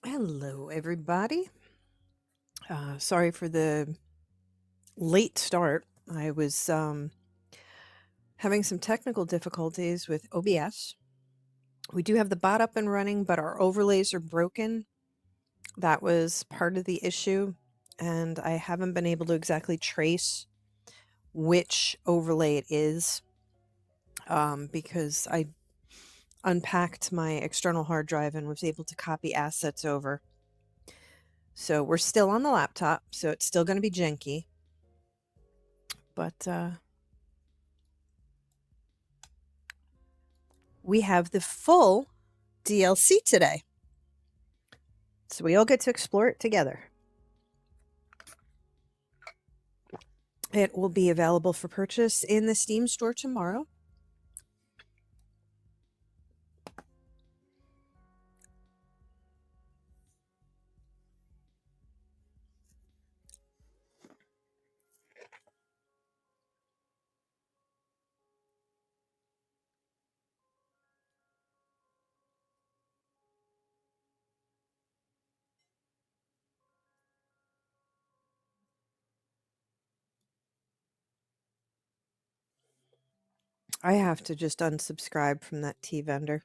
Hello, everybody. Sorry for the late start. I was having some technical difficulties with OBS. We do have the bot up and running, but our overlays are broken. That was part of the issue, and I haven't been able to exactly trace which overlay it is because I unpacked my external hard drive and was able to copy assets over. So we're still on the laptop, so it's still going to be janky. But we have the full DLC today. So we all get to explore it together. It will be available for purchase in the Steam store tomorrow. I have to just unsubscribe from that tea vendor.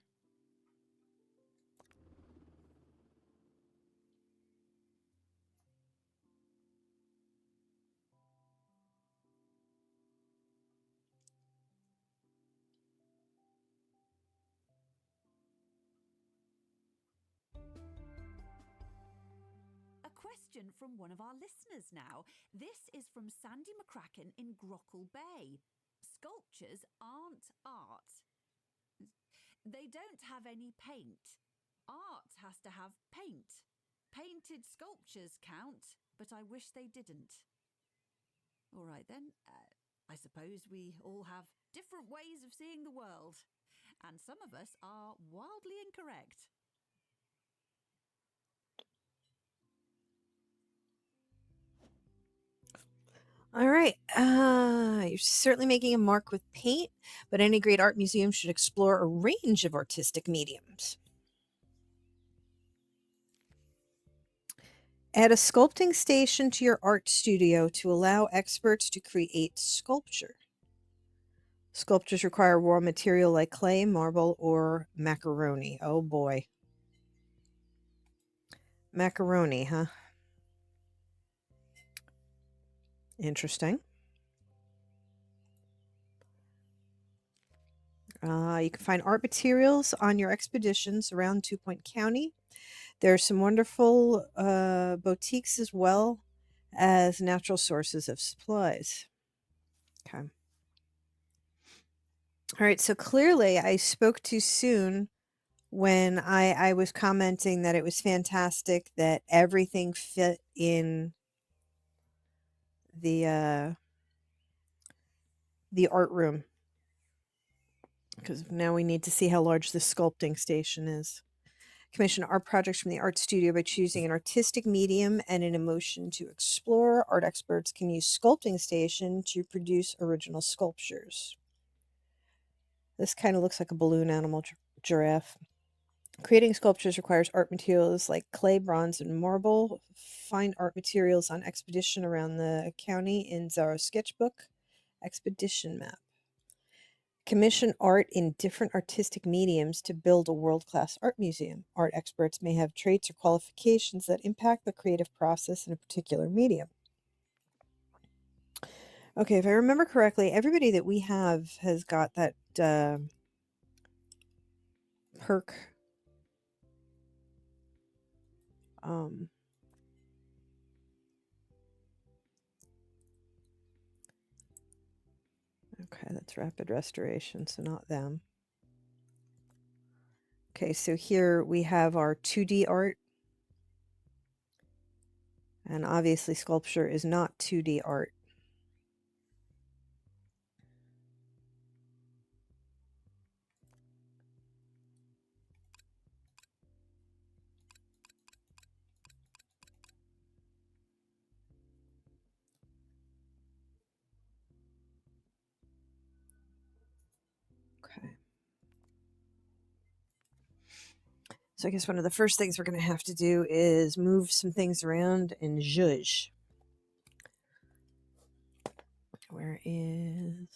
A question from one of our listeners now. This is from Sandy McCracken in Grockle Bay. Sculptures aren't art. They don't have any paint. Art has to have paint. Painted sculptures count, but I wish they didn't. All right then, I suppose we all have different ways of seeing the world, and some of us are wildly incorrect. All right. You're certainly making a mark with paint, but any great art museum should explore a range of artistic mediums. Add a sculpting station to your art studio to allow experts to create sculpture. Sculptures require raw material like clay, marble, or macaroni. Oh boy. Macaroni, huh? Interesting. You can find art materials on your expeditions around Two Point County. There are some wonderful boutiques as well as natural sources of supplies. Okay. All right. So clearly, I spoke too soon when I was commenting that it was fantastic that everything fit in the art room, because now we need to see how large the sculpting station is. Commission art projects from the art studio by choosing an artistic medium and an emotion to explore. Art experts can use sculpting station to produce original sculptures. This kind of looks like a balloon animal giraffe. Creating sculptures requires art materials like clay, bronze, and marble. Find art materials on expedition around the county in Zaro Sketchbook Expedition Map. Commission art in different artistic mediums to build a world-class art museum. Art experts may have traits or qualifications that impact the creative process in a particular medium. Okay, if I remember correctly, everybody that we have has got that perk. Okay, that's rapid restoration, so not them. Okay, so here we have our 2D art. And obviously sculpture is not 2D art. So I guess one of the first things we're going to have to do is move some things around and zhuzh. Where is...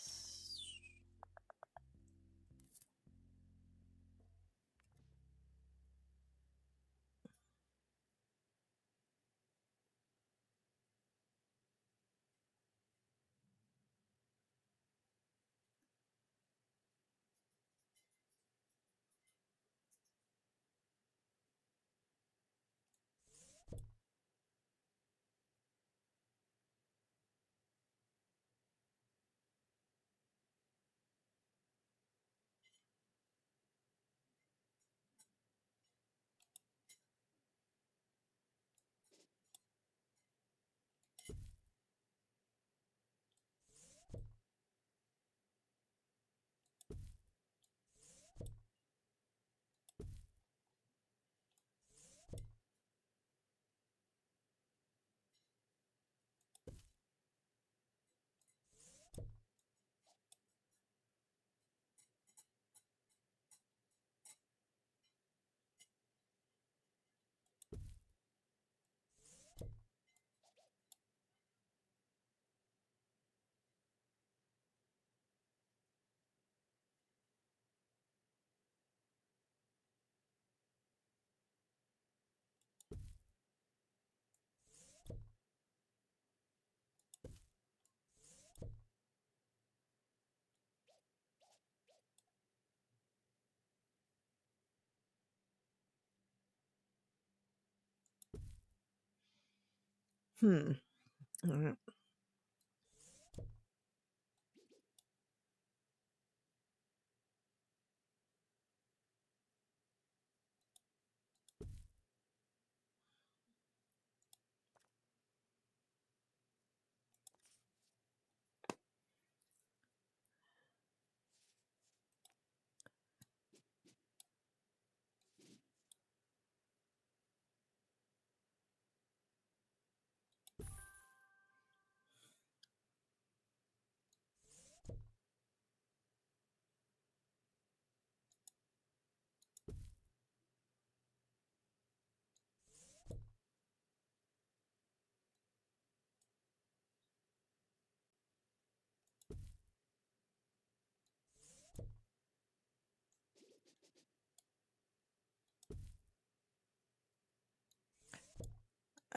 All right.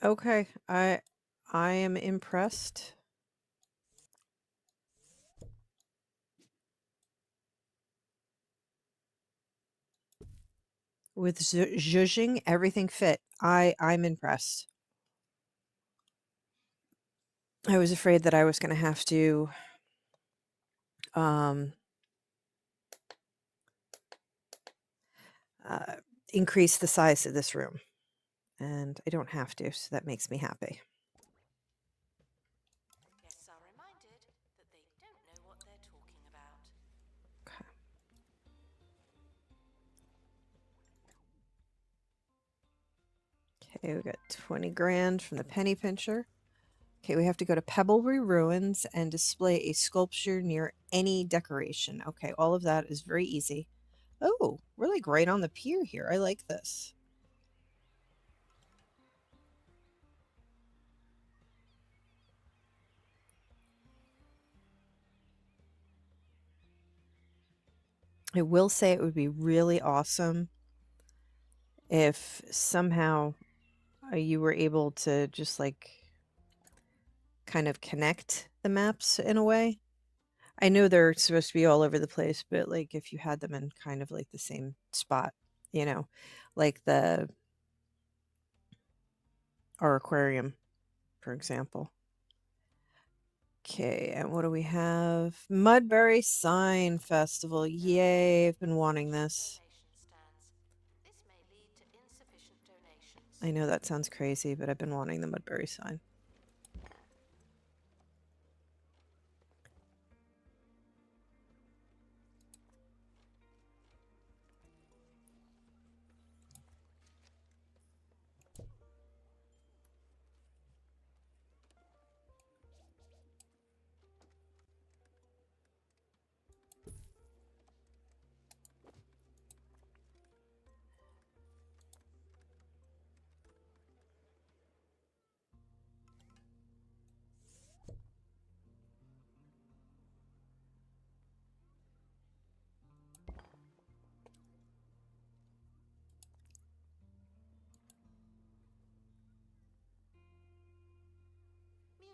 Okay, I am impressed. With zhuzhing, everything fit. I'm impressed. I was afraid that I was going to have to um, uh, increase the size of this room, and I don't have to, so that makes me happy. Guests are reminded that they don't know what they're talking about. Okay, we got 20 grand from the penny pincher. Okay, we have to go to Pebblebury Ruins and display a sculpture near any decoration. Okay, all of that is very easy. Oh, we're like right on the pier here. I like this. I will say it would be really awesome if somehow you were able to just like kind of connect the maps in a way. I know they're supposed to be all over the place, but like if you had them in kind of like the same spot, you know, like our aquarium, for example. Okay, and what do we have? Mudbury Sign Festival. Yay, I've been wanting this. Donation stands. This may lead to insufficient donations. I know that sounds crazy, but I've been wanting the Mudbury Sign.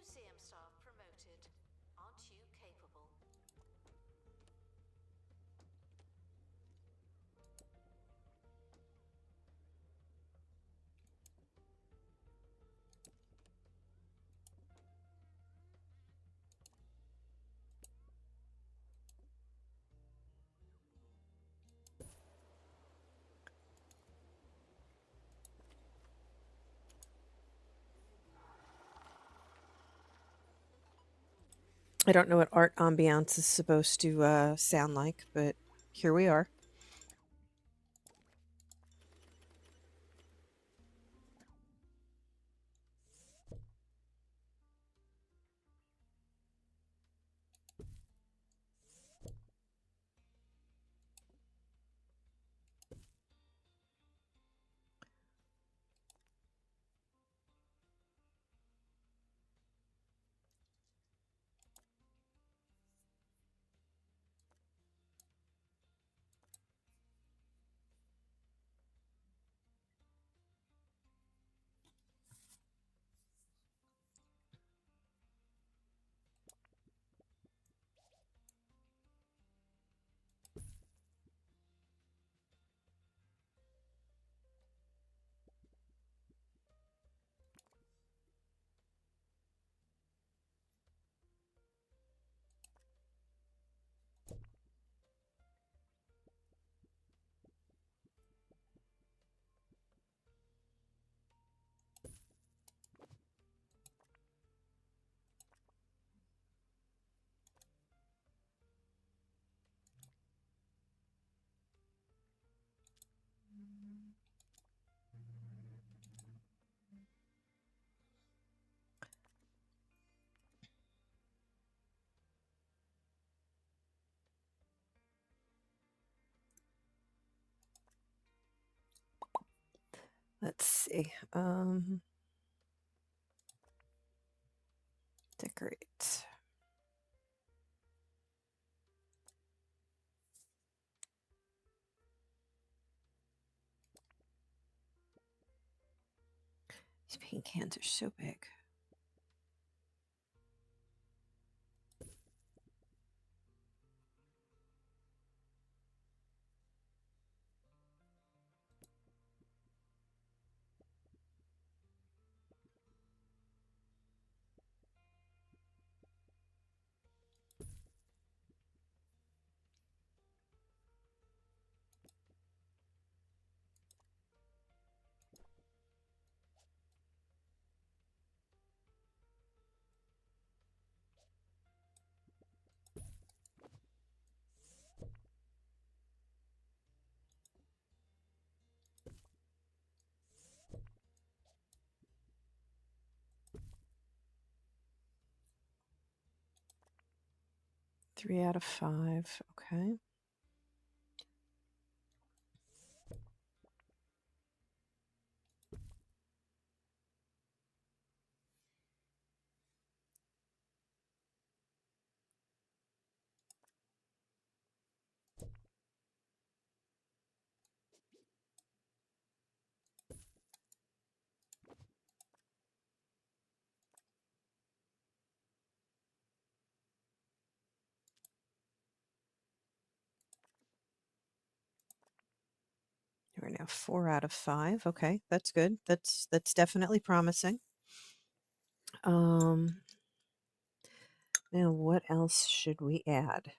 museum staff promoted. Aren't you capable? I don't know what art ambiance is supposed to sound like, but here we are. Let's see. Decorate. These paint cans are so big. Three out of five. Okay. We're now 4 out of 5. Okay, that's good. That's definitely promising. Now what else should we add?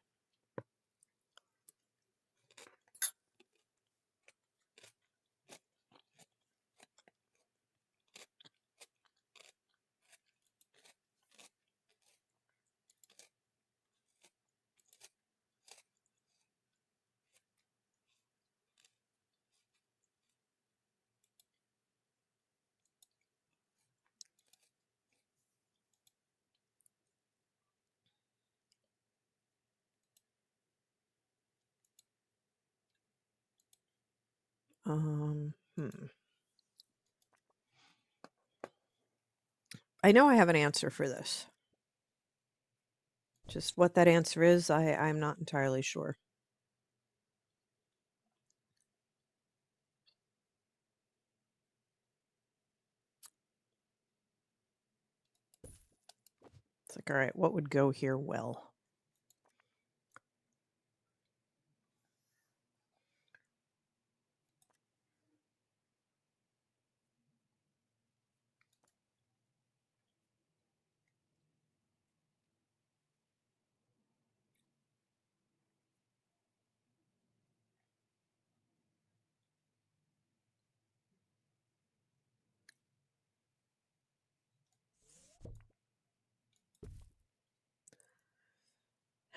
I know I have an answer for this. Just what that answer is, I'm not entirely sure. It's like, all right, what would go here well?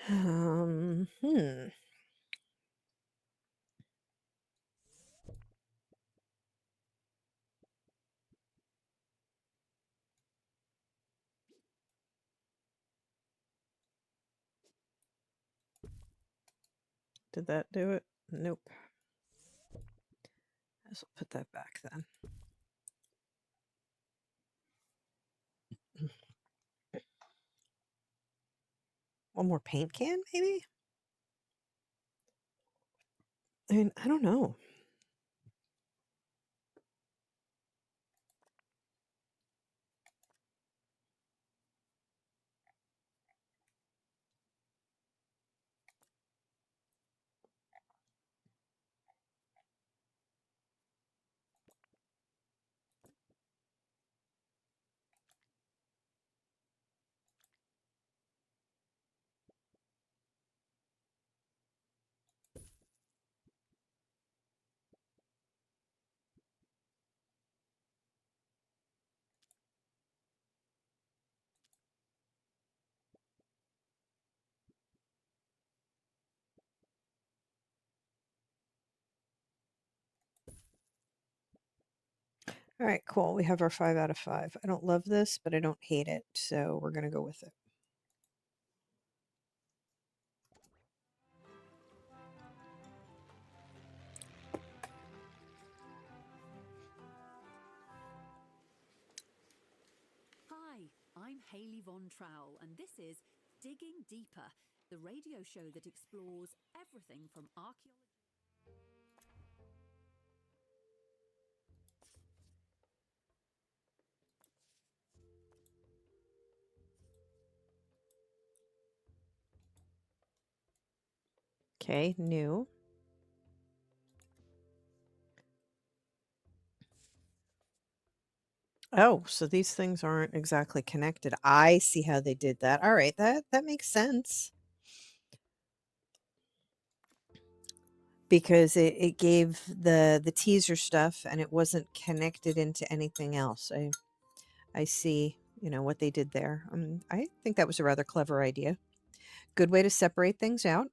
Hmm. Did that do it? Nope. I guess I'll put that back then. One more paint can, maybe? I mean, I don't know. All right, cool. We have our 5 out of 5. I don't love this, but I don't hate it, so we're going to go with it. Hi, I'm Hayley Von Trowell, and this is Digging Deeper, the radio show that explores everything from archaeology. Okay, new. Oh, so these things aren't exactly connected. I see how they did that. All right, that makes sense. Because it gave the teaser stuff and it wasn't connected into anything else. I see, what they did there. I think that was a rather clever idea. Good way to separate things out.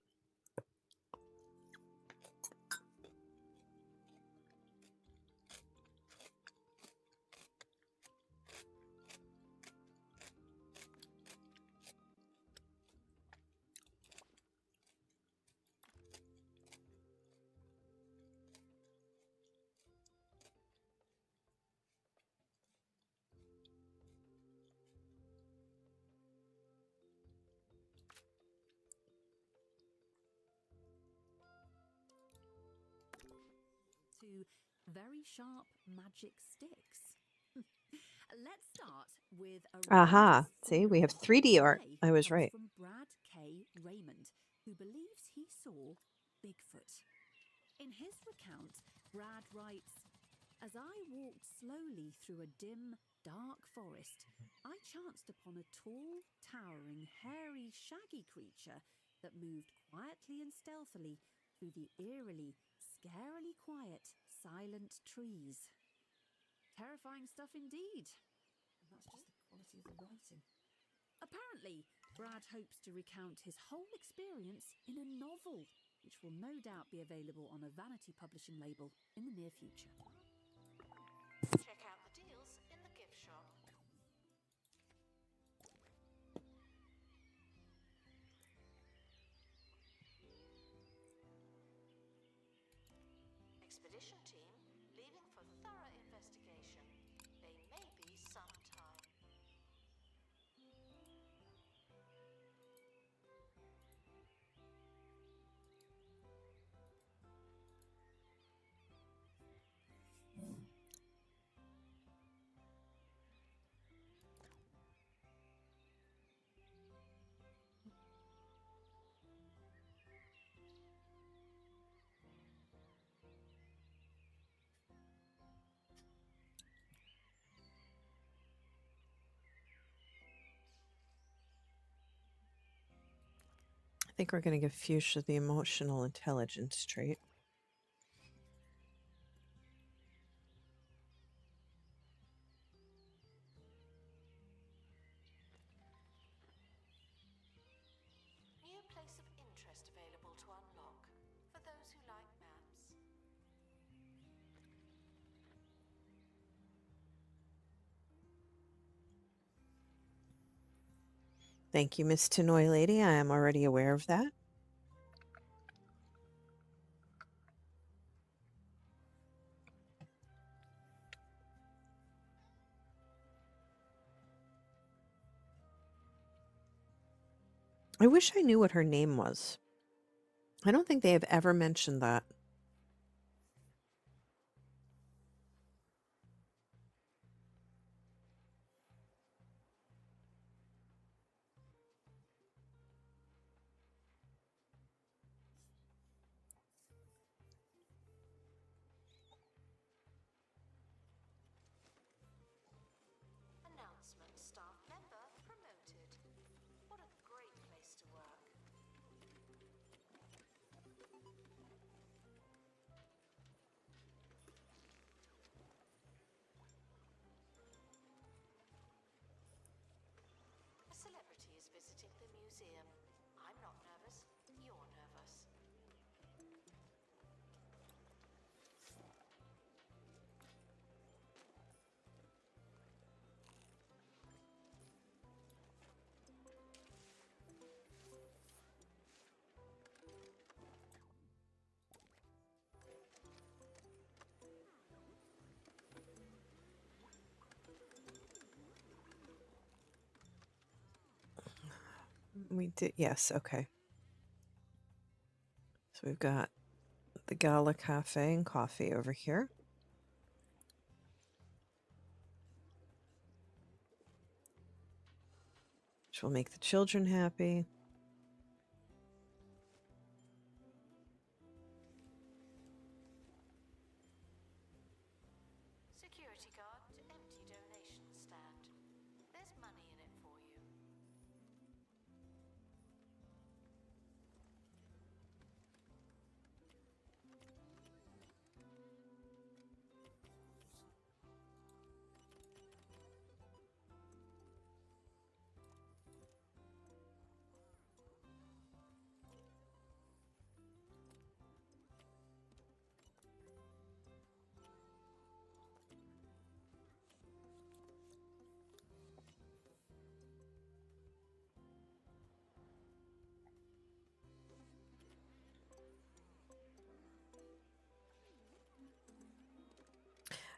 To very sharp magic sticks. Let's start with a Aha. rather See, we have similar 3D art. play I was comes right. from Brad K. Raymond, who believes he saw Bigfoot. In his recount, Brad writes, "As I walked slowly through a dim, dark forest, I chanced upon a tall, towering, hairy, shaggy creature that moved quietly and stealthily through the eerily, scarily quiet, silent trees." Terrifying stuff indeed. And that's just the quality of the writing. Apparently, Brad hopes to recount his whole experience in a novel, which will no doubt be available on a Vanity publishing label in the near future. Check out the deals in the gift shop. Expedition team leaving for thorough investigation. They may be some time. think we're going to give Fuchsia the emotional intelligence trait. New place of interest available to unlock for those who like maps. Thank you, Miss Tenoy Lady. I am already aware of that. I wish I knew what her name was. I don't think they have ever mentioned that. Announcement: staff member promoted. What a great place to work. A celebrity is visiting the museum. I'm not nervous. You're nervous. We did, yes, okay. So we've got the Gala Cafe and coffee over here. Which will make the children happy. Security guard to empty donation stand. There's money in it for you.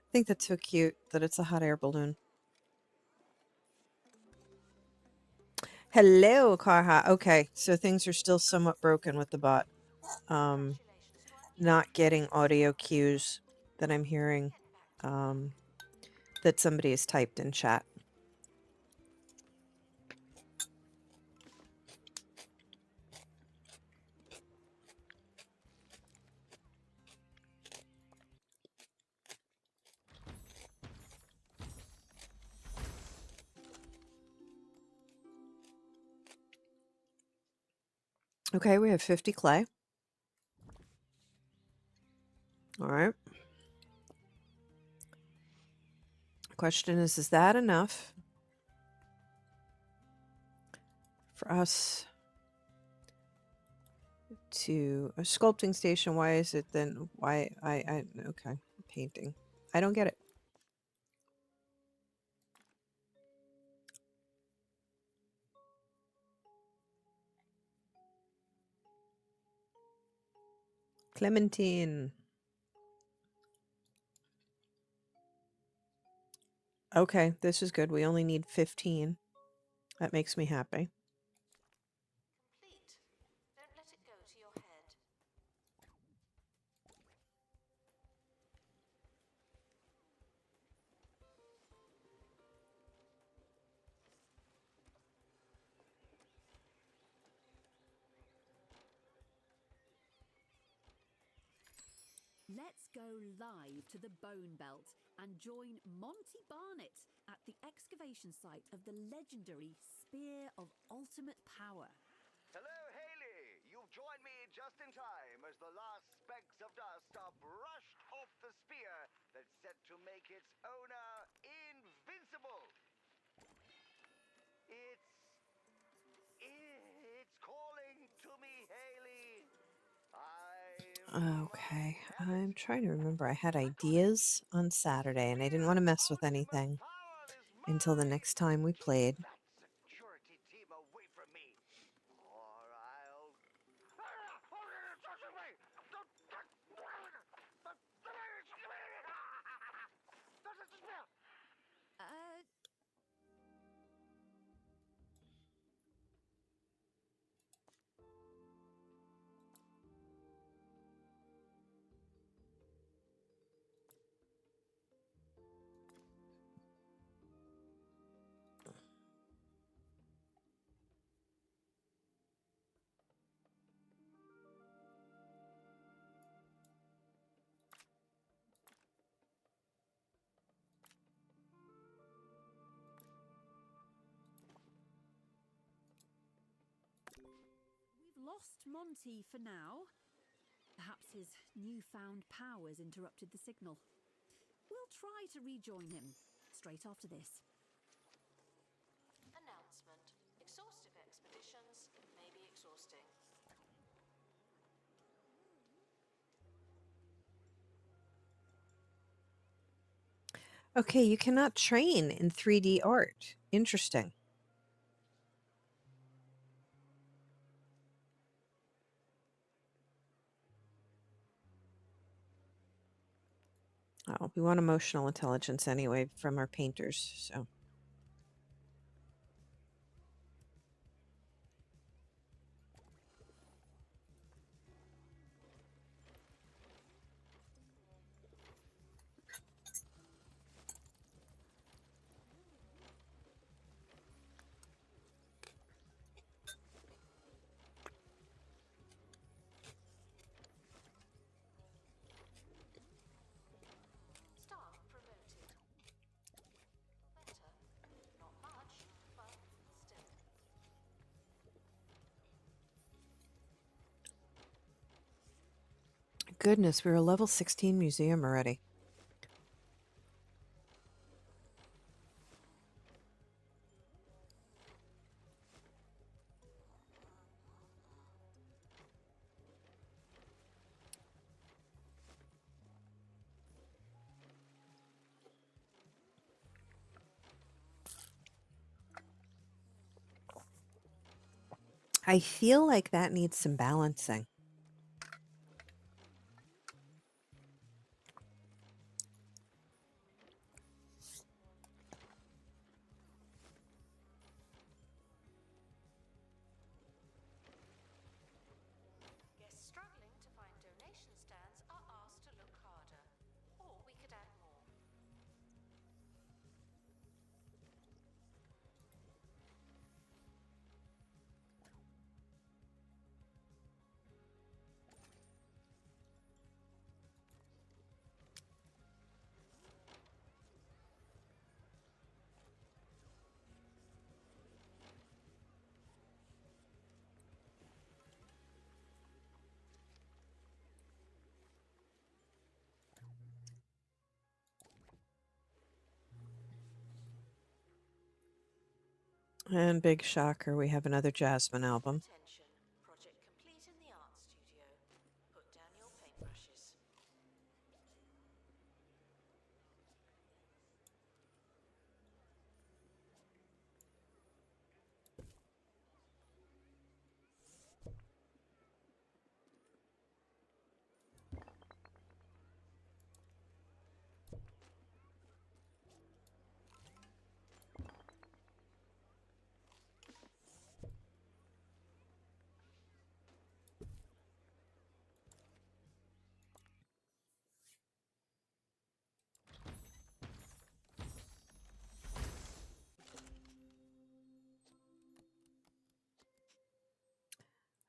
I think that's so cute that it's a hot air balloon. Hello, Carha. Okay, so things are still somewhat broken with the bot. Congratulations to our Not getting audio cues that I'm hearing that somebody has typed in chat. Okay, we have 50 clay. All right. Question is that enough for us to a sculpting station? Why is it then? Why I okay, painting. I don't get it. Clementine. Okay, this is good. We only need 15. That makes me happy. complete. Don't let it go to your head. Let's go live to the Bone Belt and join Monty Barnett at the excavation site of the legendary Spear of Ultimate Power. Hello, Haley! join me just in time as the last specks of dust are brushed off the spear that's set to make its owner invincible. It's calling to me, Haley. Okay, I'm trying to remember. I had ideas on Saturday and I didn't want to mess with anything until the next time we played. That security team away from me, or I'll. Uh, we've lost Monty for now. Perhaps his newfound powers interrupted the signal. We'll try to rejoin him straight after this. Announcement. Exhaustive expeditions may be exhausting. Okay, you cannot train in 3D art. Interesting. Oh, we want emotional intelligence anyway from our painters, so. Staff promoted. Better. Not much, but still. Goodness, we're a level 16 museum already. I feel like that needs some balancing. Guests struggling to find donation stands are asked to look harder. Or we could add more. And big shocker, we have another Jasmine album. Attention. Project complete in the art studio. Put down your paintbrushes.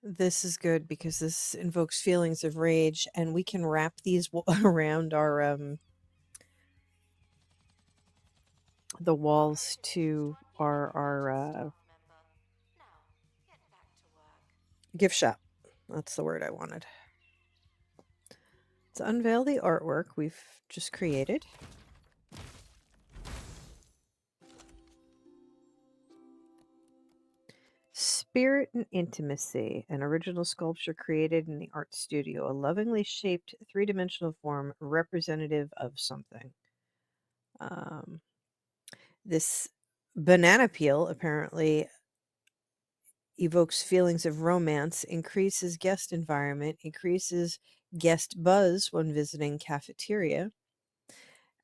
This is good because this invokes feelings of rage, and we can wrap these around our the walls to our Staff member. Now, get back to work. gift shop. That's the word I wanted. To unveil the artwork we've just created. Spirit and Intimacy, an original sculpture created in the art studio, a lovingly shaped three-dimensional form representative of something. This banana peel apparently evokes feelings of romance, increases guest environment, increases guest buzz when visiting cafeteria,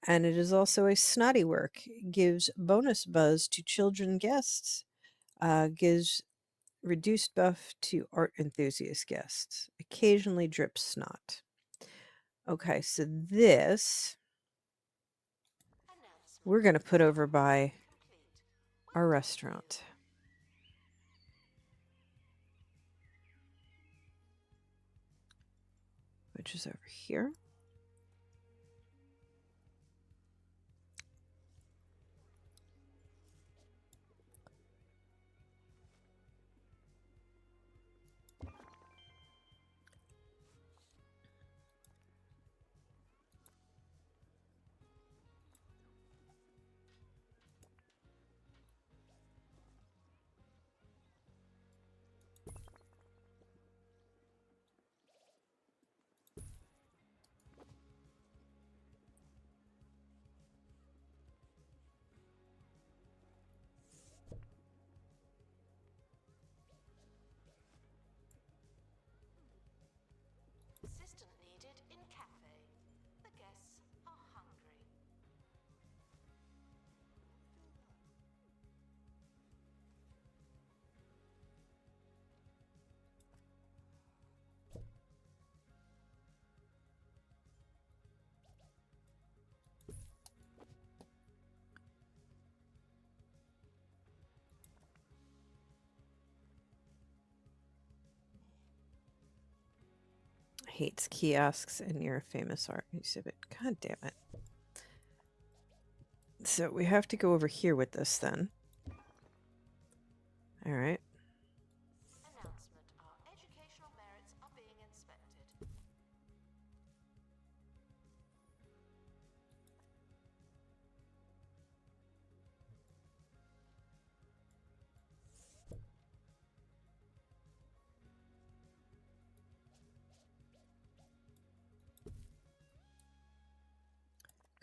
and it is also a snotty work, gives bonus buzz to children guests, gives reduced buff to art enthusiast guests, occasionally drips snot. Okay, so this we're going to put over by our restaurant. Which is over here. Assistant needed in cafe. The guests are hungry. Hates kiosks and near a famous art exhibit. God damn it. So we have to go over here with this then. All right. Announcement. Our educational merits are being inspected.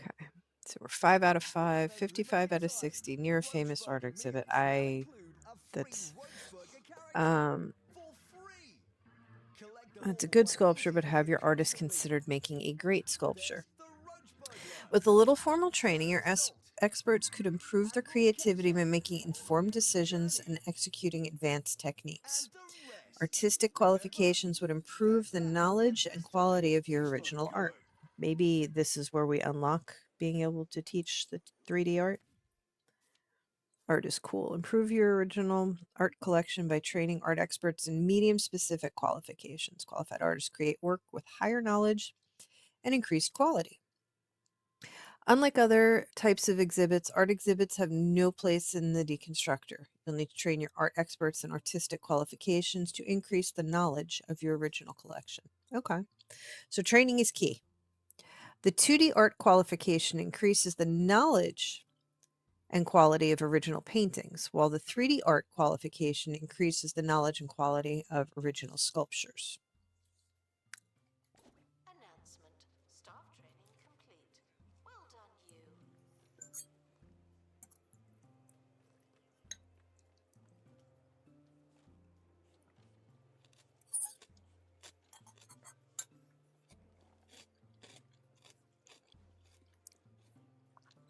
Okay. So we're 5 out of 5, 55 out of 60, near a famous art exhibit. That's a good sculpture, but have your artist considered making a great sculpture? With a little formal training, your experts could improve their creativity by making informed decisions and executing advanced techniques. Artistic qualifications would improve the knowledge and quality of your original art. Maybe this is where we unlock being able to teach the 3D art. Art is cool. Improve your original art collection by training art experts in medium-specific qualifications. Qualified artists create work with higher knowledge and increased quality. Unlike other types of exhibits, art exhibits have no place in the deconstructor. You'll need to train your art experts in artistic qualifications to increase the knowledge of your original collection. Okay, so training is key. The 2D art qualification increases the knowledge and quality of original paintings, while the 3D art qualification increases the knowledge and quality of original sculptures. Announcement. Staff training complete. Well done, you.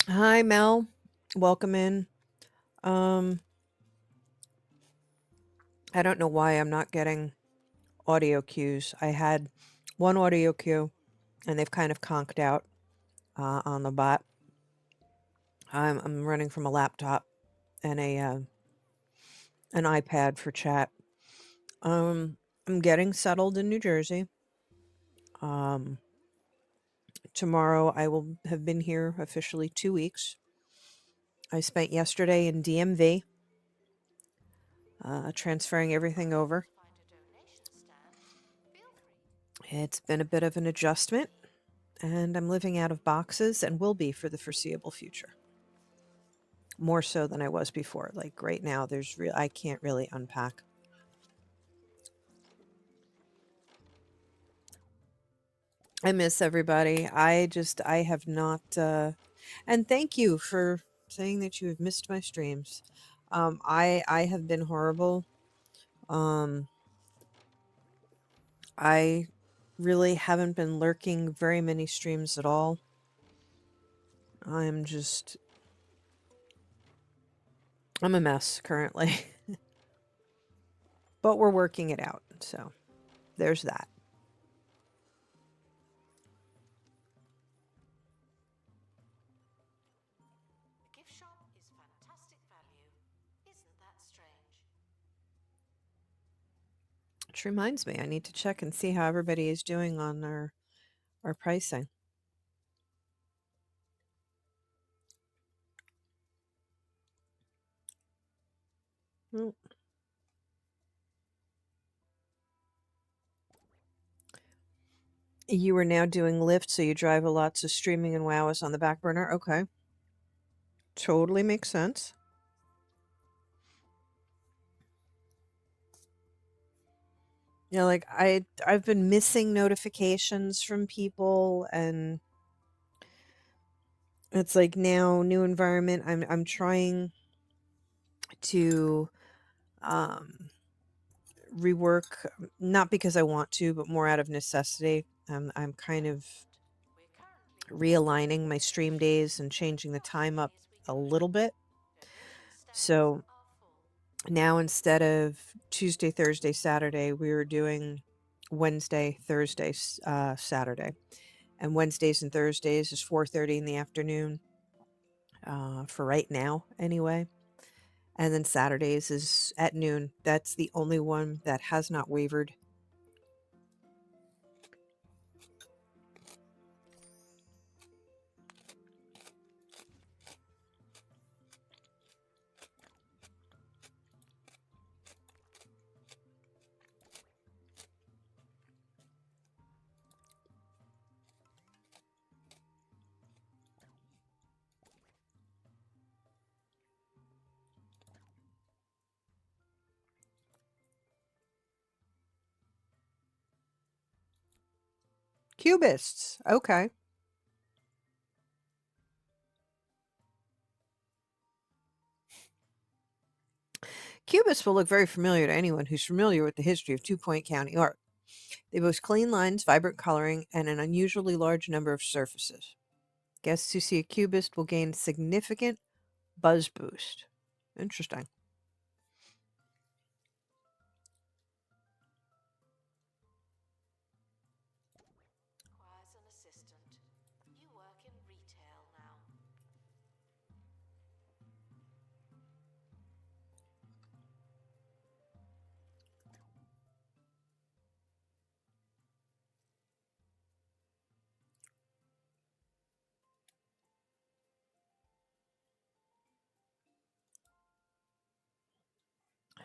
Hi, Mel. Welcome in. I don't know why I'm not getting audio cues. I had one audio cue, and they've kind of conked out on the bot. I'm running from a laptop and an iPad for chat. I'm getting settled in New Jersey. Tomorrow I will have been here officially 2 weeks. I spent yesterday in DMV, transferring everything over. Find a donation stand. It's been a bit of an adjustment, and I'm living out of boxes and will be for the foreseeable future. More so than I was before. Like right now, I can't really unpack. I miss everybody. I have not, and thank you for saying that you have missed my streams. I have been horrible. Um, I really haven't been lurking very many streams at all. I'm a mess currently, but we're working it out. So there's that. The gift shop is fantastic value. Isn't that strange? Which reminds me, I need to check and see how everybody is doing on our pricing. Oh. You are now doing Lyft, so you drive a lot, so streaming and WoW is on the back burner. Okay. Totally makes sense. Yeah, like I've been missing notifications from people, and it's like now new environment. I'm trying to rework, not because I want to, but more out of necessity. I'm kind of We're currently realigning my stream days and changing the time up a little bit. donation stands So are full. now instead of Tuesday, Thursday, Saturday, we were doing Wednesday, Thursday, Saturday. And Wednesdays and Thursdays is 4:30 in the afternoon, for right now anyway. And then Saturdays is at noon. That's the only one that has not wavered. Cubists. Okay. Cubists will look very familiar to anyone who's familiar with the history of Two-Point County art. They boast clean lines, vibrant coloring, and an unusually large number of surfaces. Guests who see a cubist will gain significant buzz boost. Interesting. Requires an assistant. You work in retail now.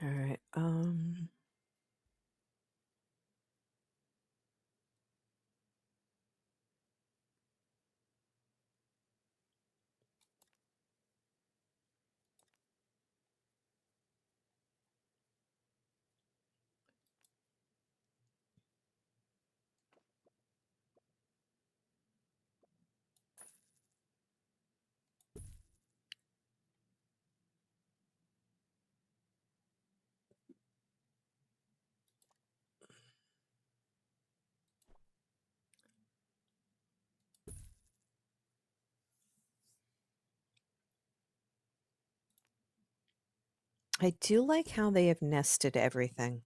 All right. I do like how they have nested everything.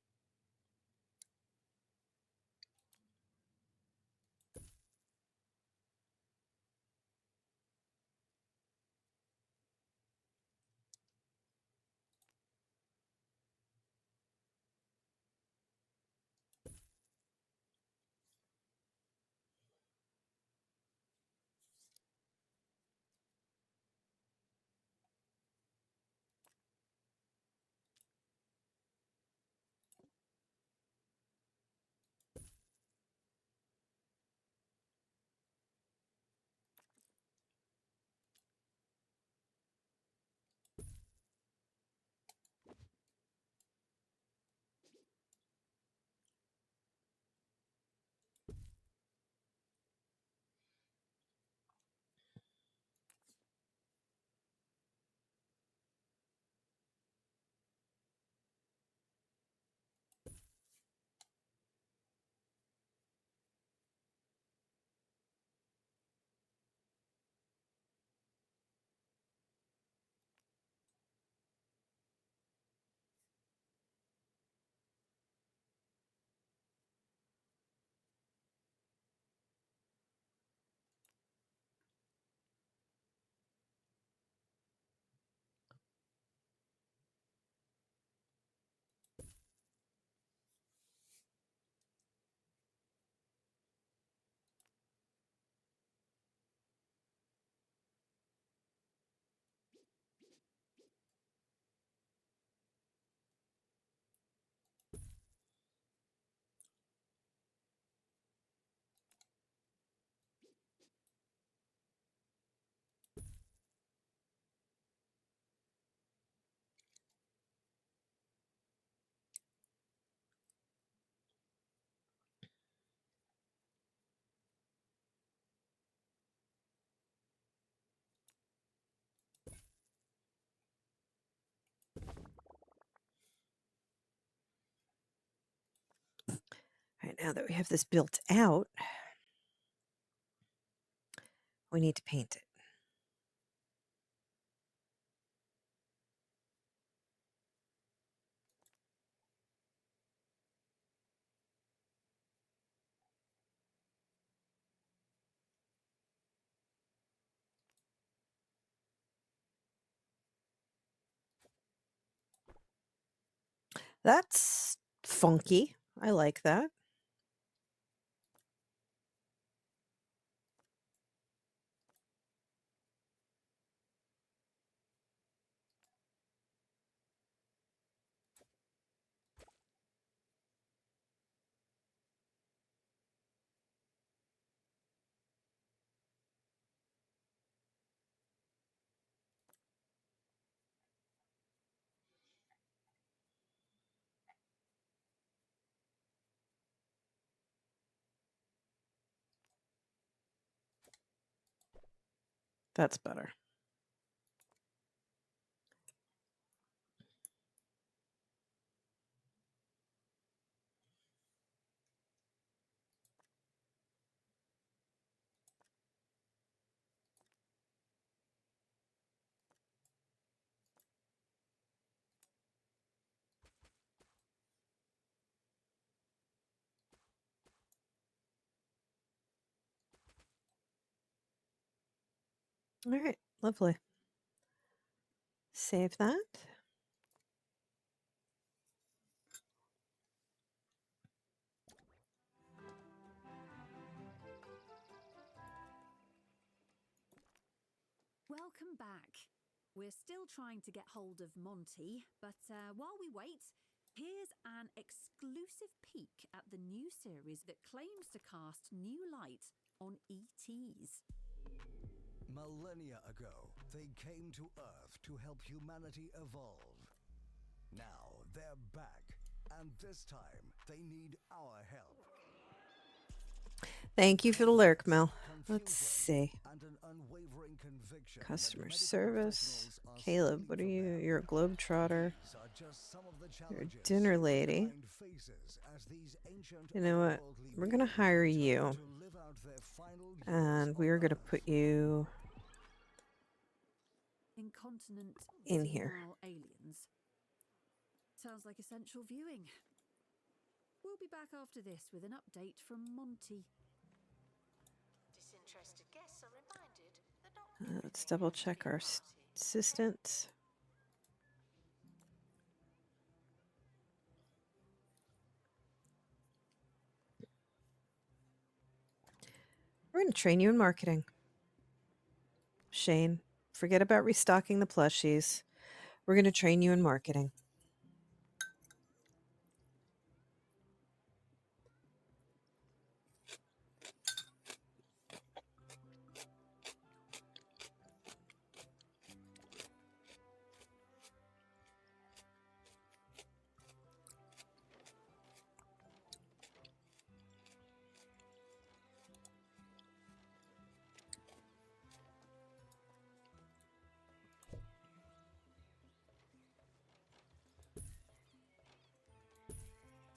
Now that we have this built out, we need to paint it. That's funky. I like that. That's better. All right, lovely. Save that. Welcome back. We're still trying to get hold of Monty, but while we wait, here's an exclusive peek at the new series that claims to cast new light on ETs. Millennia ago, they came to Earth to help humanity evolve. Now they're back, and this time they need our help. Thank you for the lyric, Mel. Let's see. And an unwavering conviction that Customer medical service. professionals are Caleb, stealing what are from you? them. You're a globetrotter. These are just some of the You're a challenges dinner lady. behind faces as these ancient You know what? otherworldly We're gonna beings hire return you, to live out their final years and we on are gonna Earth. put you Incontinent in here. senile aliens. Sounds like essential viewing. We'll be back after this with an update from Monty. Disinterested guests are reminded that not Let's everything double has to check be a our party. assistant. We're going to train you in marketing. Shane, forget about restocking the plushies. We're going to train you in marketing.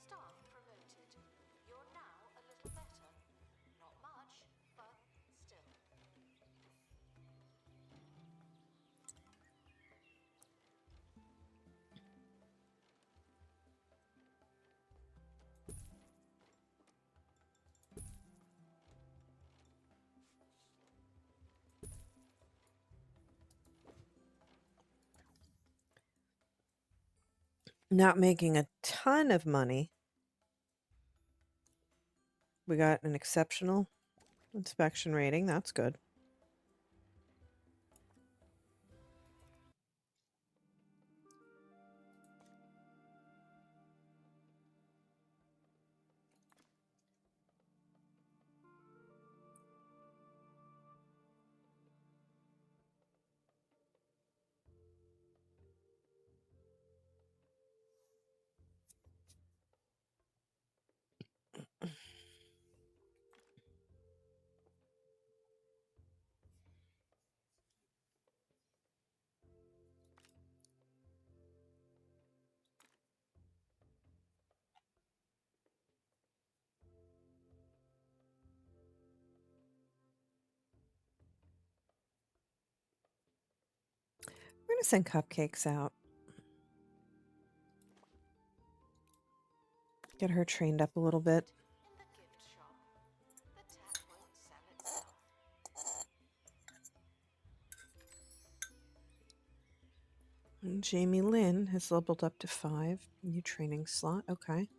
Staff promoted. You're now a little better. Not much, but still. Not making a ton of money. We got an exceptional inspection rating. That's good. We're going to send cupcakes out. Get her trained up a little bit. In the gift shop, the tap won't sell itself. And Jamie Lynn has leveled up to 5. New training slot. Okay.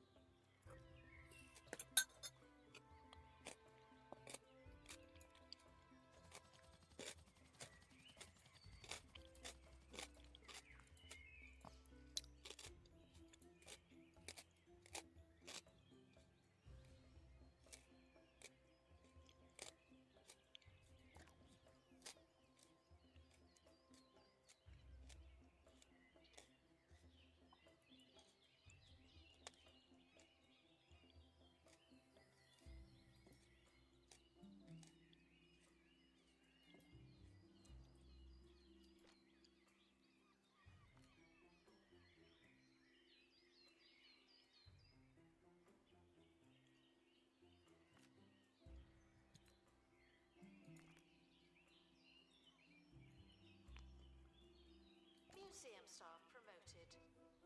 Museum staff promoted.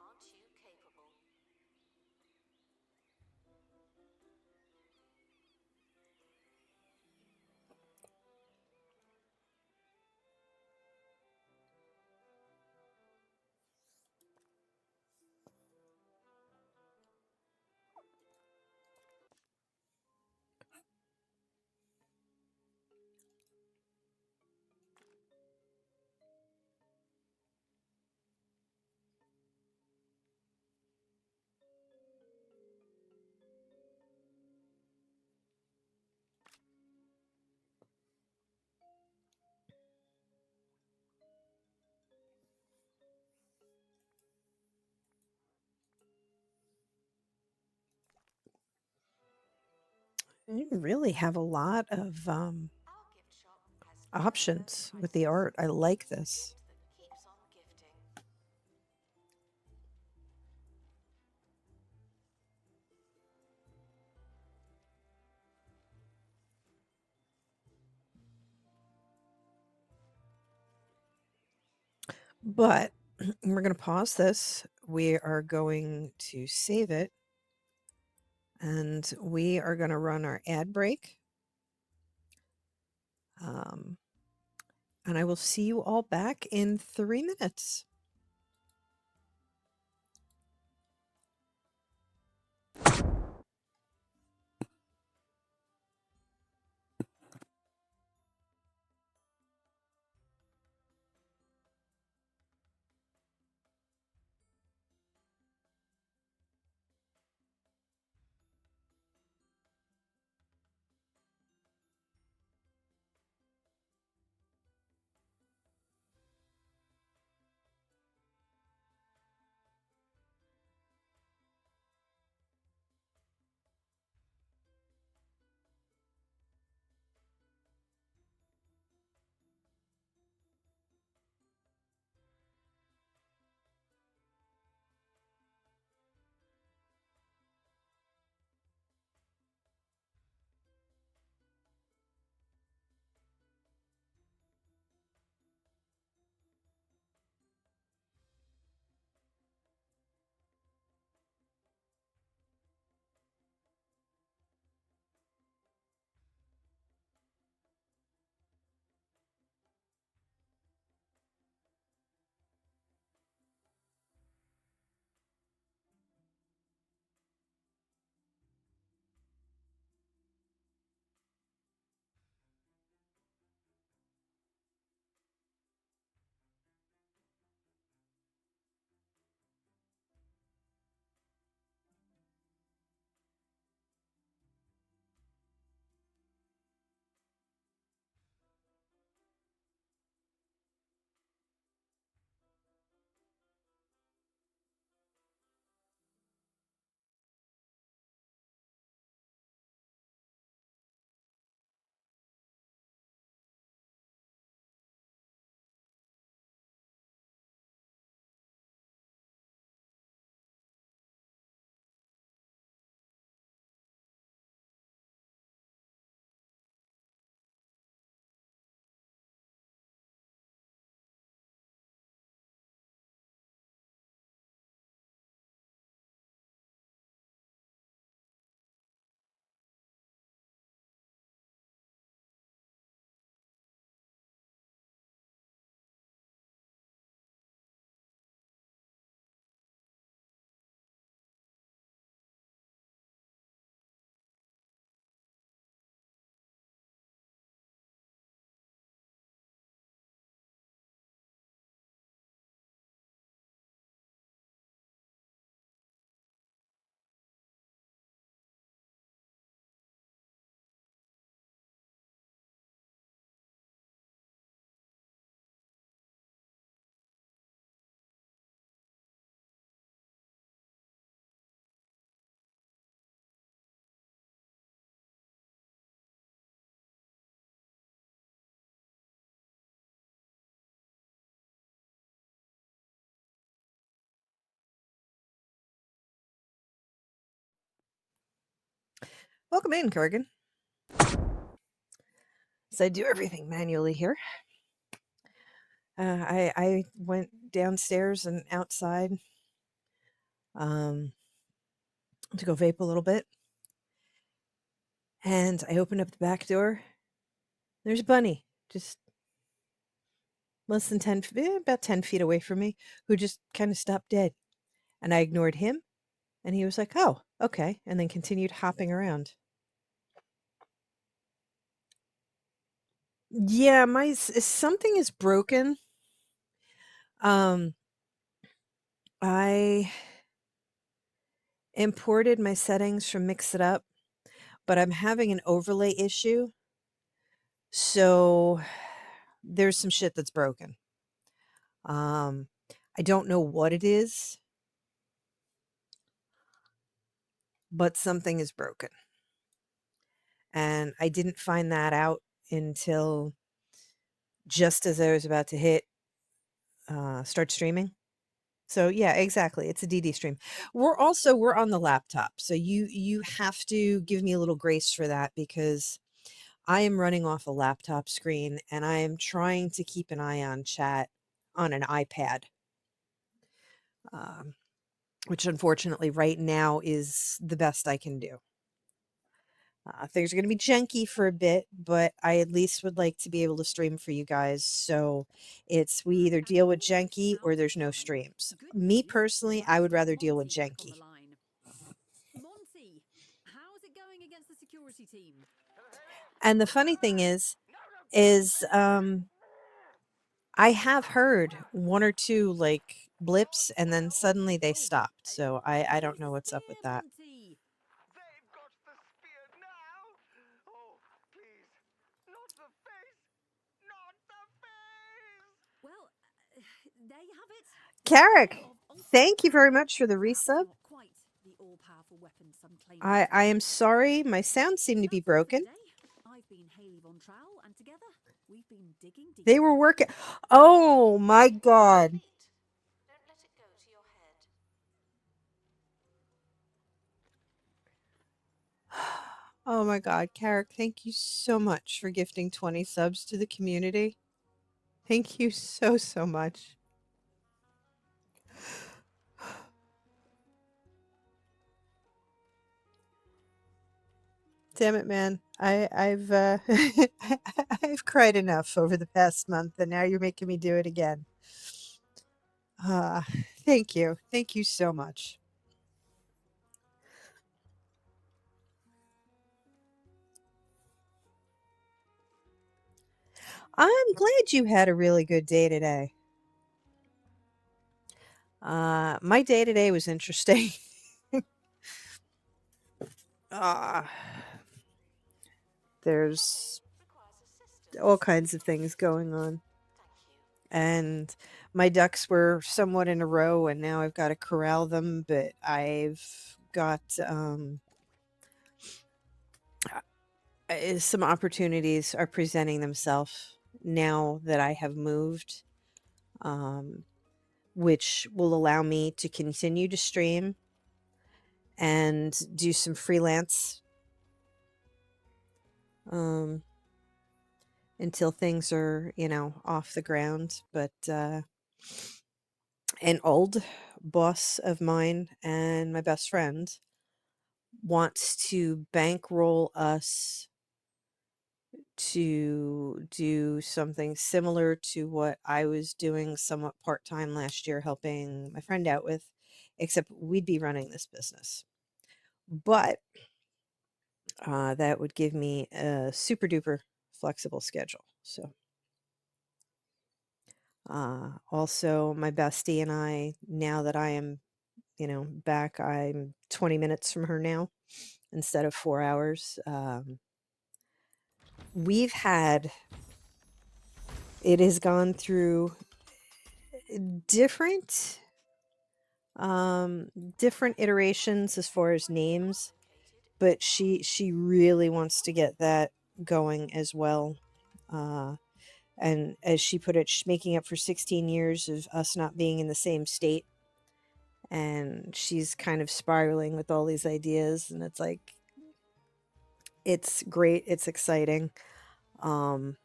Aren't you capable? You really have a lot of Our gift shop has options with the art. I like this. gift that keeps on gifting. But we're going to pause this. We are going to save it. And we are going to run our ad break. And I will see you all back in 3 minutes. Welcome in, Kurgan. So I do everything manually here. I went downstairs and outside to go vape a little bit. And I opened up the back door. There's Bunny, just less than about 10 feet away from me, who just kind of stopped dead. And I ignored him. And he was like, oh, okay. And then continued hopping around. Yeah, something is broken. I imported my settings from Mix It Up, but I'm having an overlay issue. So there's some shit that's broken. I don't know what it is, but something is broken. And I didn't find that out until just as I was about to hit start streaming. So yeah, exactly. It's a DD stream. We're on the laptop. So you have to give me a little grace for that, because I am running off a laptop screen and I am trying to keep an eye on chat on an iPad. Which unfortunately right now is the best I can do. Things are going to be janky for a bit, but I at least would like to be able to stream for you guys. So we either deal with janky or there's no streams. Me personally, I would rather deal with janky. Monty, how's it going against the security team? And the funny thing is I have heard one or two like blips and then suddenly they stopped. So I don't know what's up with that. Monty. They've got the spear now! Oh, please, not the face! Not the face! Well, there you have it. Carrick, Of thank you very ultimate much for the perhaps resub. not quite the all-powerful weapon some claim I to am sorry, my sound seemed to be That's all for broken. today. I've been Hayley Von Trowell, and together we've been digging deep. They were working. Oh my God. Wait. Don't let it go to your head. Oh my God, Carrick, thank you so much for gifting 20 subs to the community. Thank you so, so much. Damn it, man. I've I've cried enough over the past month, and now you're making me do it again. Thank you. Thank you so much. I'm glad you had a really good day today. My day today was interesting. There's all kinds of things going on. And my ducks were somewhat in a row, and now I've got to corral them, but I've got some opportunities are presenting themselves now that I have moved, which will allow me to continue to stream and do some freelance until things are, off the ground. But an old boss of mine and my best friend wants to bankroll us to do something similar to what I was doing somewhat part-time last year, helping my friend out with, except we'd be running this business. But that would give me a super duper flexible schedule. So also my bestie and I, now that I am, back, I'm 20 minutes from her now instead of 4 hours. It has gone through different iterations as far as names, but she really wants to get that going as well. And as she put it, she's making up for 16 years of us not being in the same state, and she's kind of spiraling with all these ideas, and it's like, It's great. It's exciting. Um,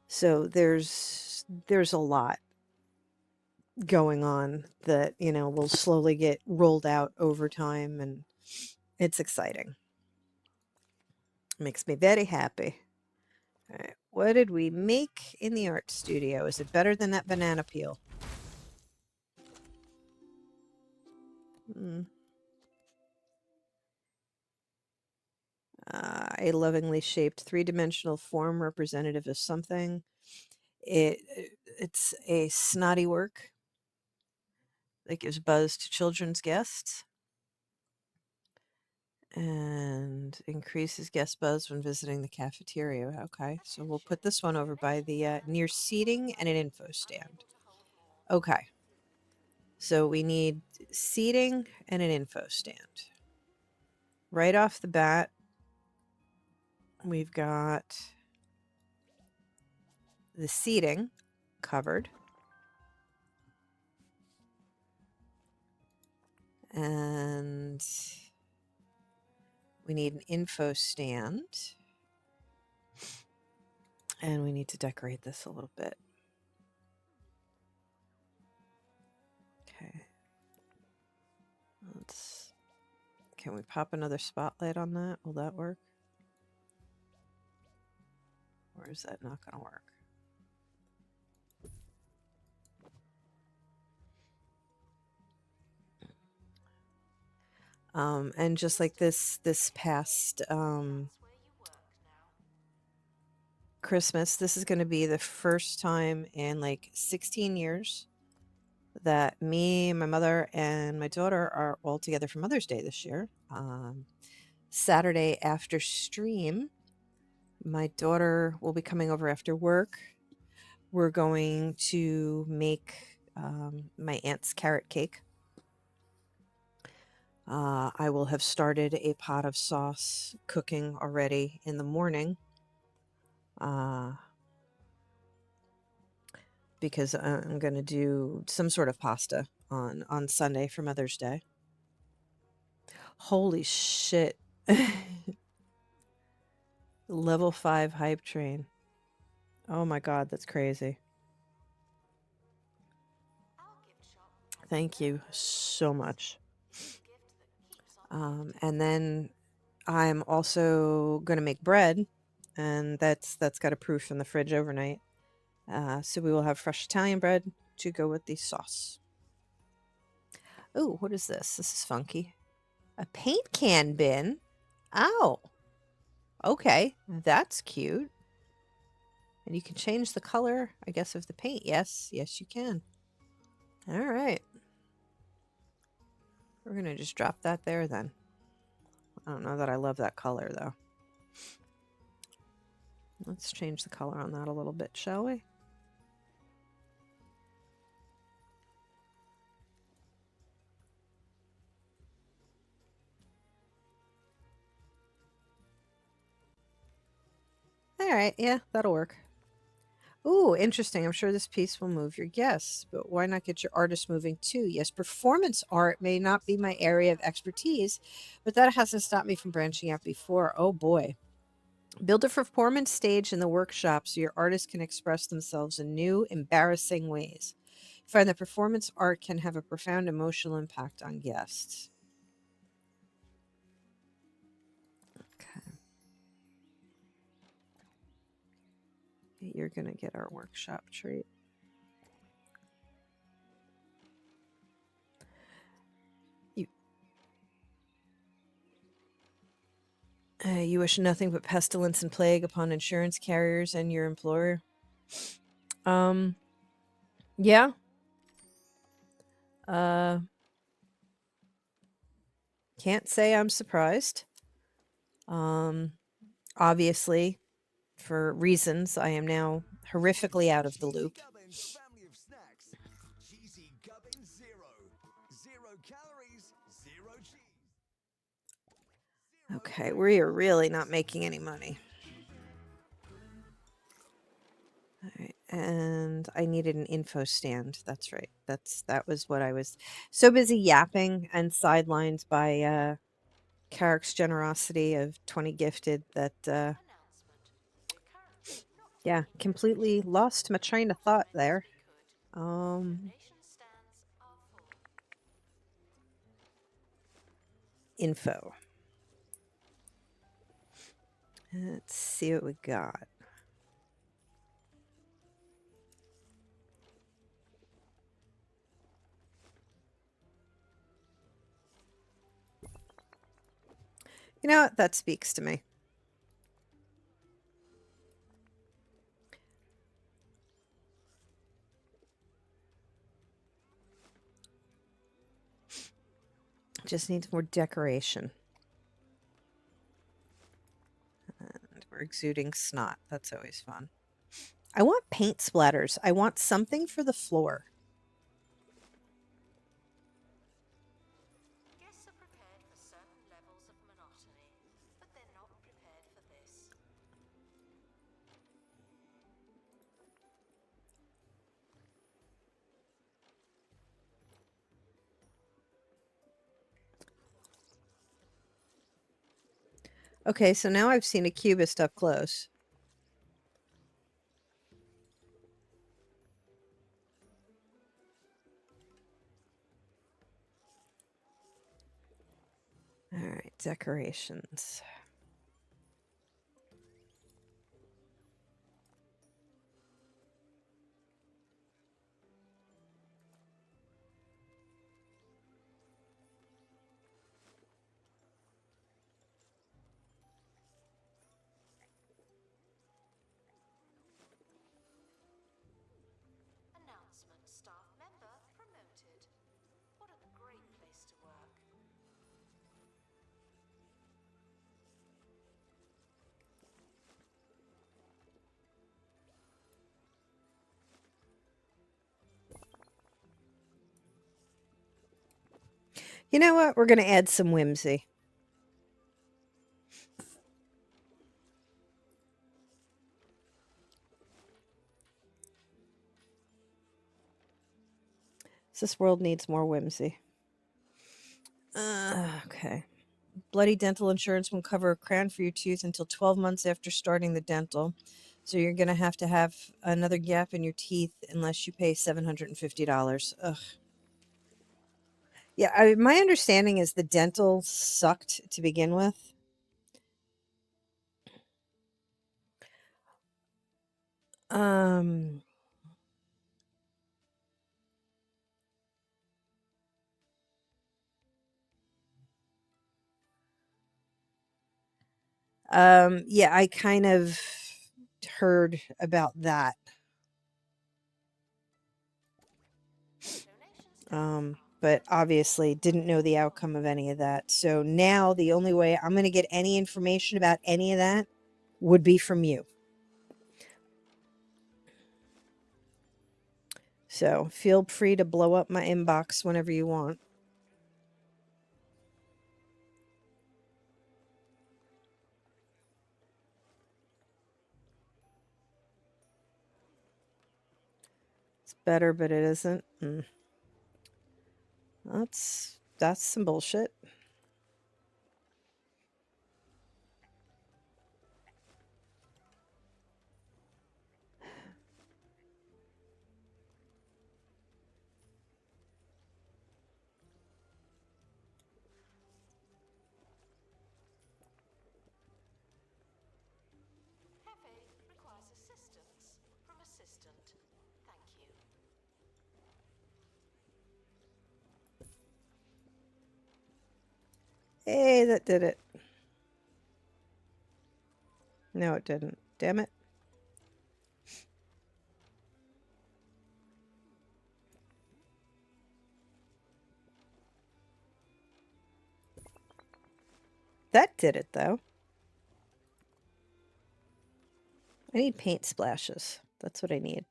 so there's a lot going on that, will slowly get rolled out over time, and it's exciting. Makes me very happy. All right. What did we make in the art studio? Is it better than that banana peel? Hmm. A lovingly shaped three-dimensional form representative of something. It's a snotty work that gives buzz to children's guests and increases guest buzz when visiting the cafeteria. Okay, so we'll put this one over by the near seating and an info stand. Okay, so we need seating and an info stand. Right off the bat, we've got the seating covered. And we need an info stand. And we need to decorate this a little bit. Okay. Can we pop another spotlight on that? Will that work? Or is that not going to work? And just like this past Christmas, this is going to be the first time in like 16 years that me, my mother, and my daughter are all together for Mother's Day this year. Saturday after stream, my daughter will be coming over after work. We're going to make my aunt's carrot cake. I will have started a pot of sauce cooking already in the morning because I'm going to do some sort of pasta on Sunday for Mother's Day. Holy shit. Level 5 hype train. Oh my God, that's crazy. Thank you so much. And then I'm also going to make bread, and that's got a proof in the fridge overnight. So we will have fresh Italian bread to go with the sauce. Oh, what is this? This is funky. A paint can bin. Oh, okay, that's cute. And you can change the color, I guess, of the paint. Yes, you can. All right. We're going to just drop that there then. I don't know that I love that color, though. Let's change the color on that a little bit, shall we? All right, yeah, that'll work. Ooh, interesting. I'm sure this piece will move your guests, but why not get your artist moving too? Yes, performance art may not be my area of expertise, but that hasn't stopped me from branching out before. Oh boy. Build a performance stage in the workshop so your artists can express themselves in new, embarrassing ways. Find that performance art can have a profound emotional impact on guests. Okay. You're going to get our workshop treat. You wish nothing but pestilence and plague upon insurance carriers and your employer. Yeah. Can't say I'm surprised. Obviously, for reasons, I am now horrifically out of the loop. Gubbins family of snacks. Cheesy Gubbins Zero. 0 calories, 0 cheese. Okay, we are really not making any money. All right, and I needed an info stand. That's right. That was what I was so busy yapping and sidelined by Carrick's generosity of 20 gifted that, Announcement. We're currently not yeah, completely lost my train of thought there. we could. Donation stands are full. Info. Let's see what we got. You know what? That speaks to me. Just needs more decoration. And we're exuding snot. That's always fun. I want paint splatters. I want something for the floor. Guests are prepared for certain levels of monotony, but they're not prepared for this. Okay, so now I've seen a cubist up close. All right, decorations. Announcement. Staff member promoted. What a great place to work. You know what? We're going to add some whimsy. This world needs more whimsy. Okay. Bloody dental insurance won't cover a crown for your tooth until 12 months after starting the dental. So you're going to have another gap in your teeth unless you pay $750. Ugh. Yeah, my understanding is the dental sucked to begin with. Um, yeah, I kind of heard about that. But obviously didn't know the outcome of any of that. So now the only way I'm going to get any information about any of that would be from you. So feel free to blow up my inbox whenever you want. It's better, but it isn't. That's some bullshit. Hefe requires assistance from assistant. Thank you. Hey, that did it. No, it didn't. Damn it. That did it, though. I need paint splashes. That's what I need.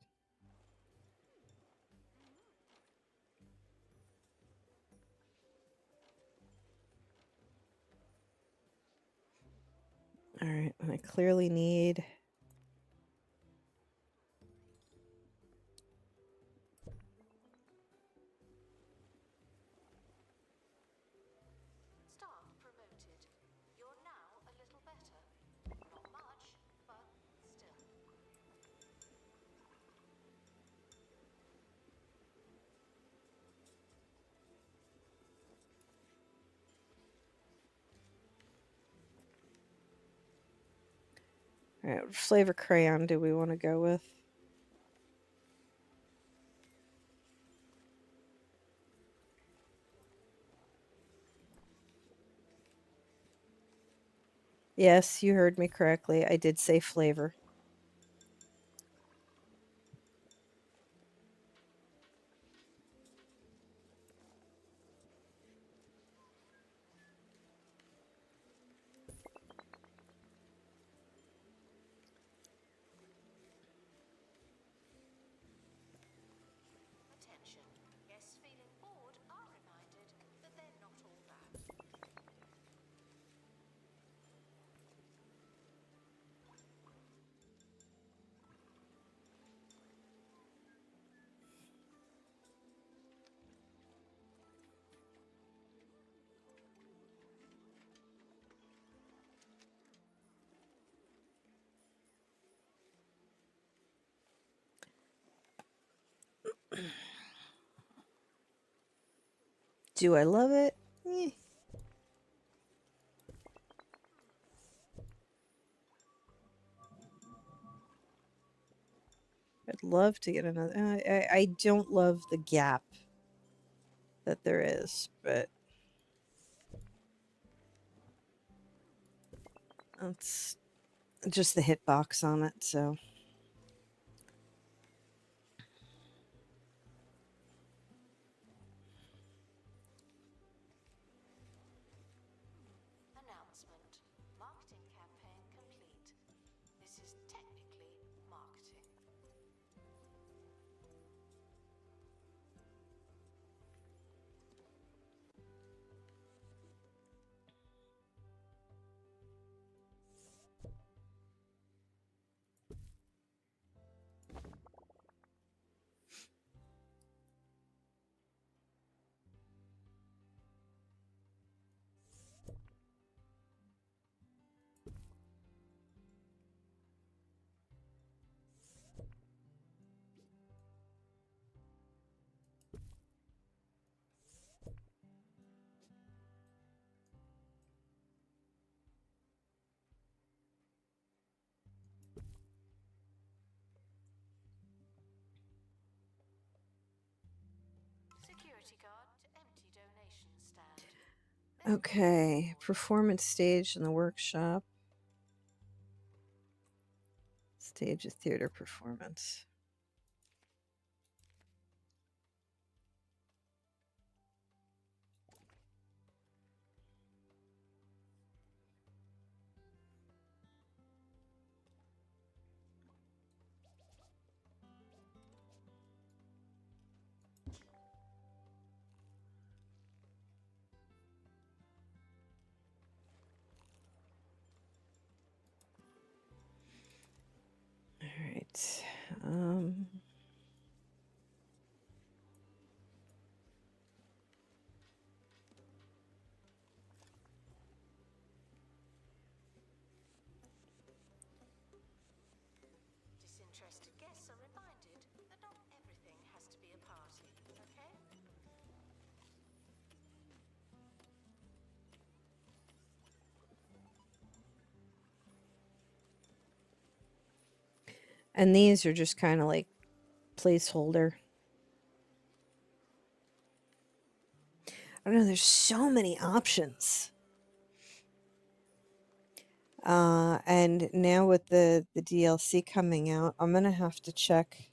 All right, and I clearly need... Staff promoted. All right, what flavor crayon do we want to go with? Yes, you heard me correctly. I did say flavor. Attention. Guests feeling bored are reminded that they're not all that. Do I love it? Eh. I'd love to get another. I don't love the gap that there is, but it's just the hitbox on it, so. Announcement. Marketing campaign complete. This is technically marketing. Security guard to empty donation stand. Okay, performance stage in the workshop. Stage of theater performance. All right. Disinterested guests are reminded that not everything has to be a party, okay? And these are just kind of like placeholder. I don't know, there's so many options. And now with the DLC coming out, I'm gonna have to check.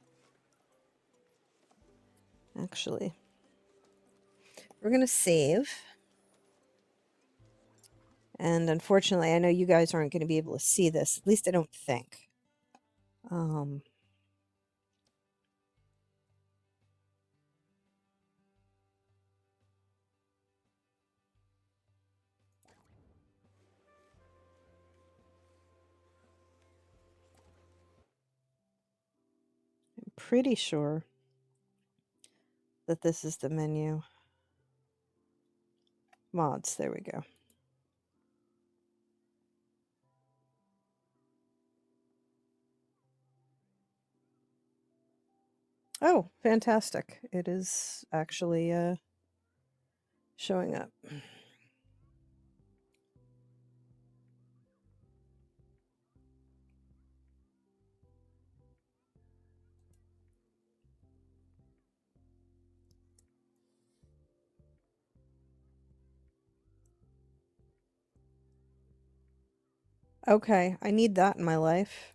Actually, we're gonna save. And unfortunately, I know you guys aren't going to be able to see this. At least I don't think. I'm pretty sure that this is the menu. Mods, there we go. Oh, fantastic. It is actually showing up. Okay, I need that in my life.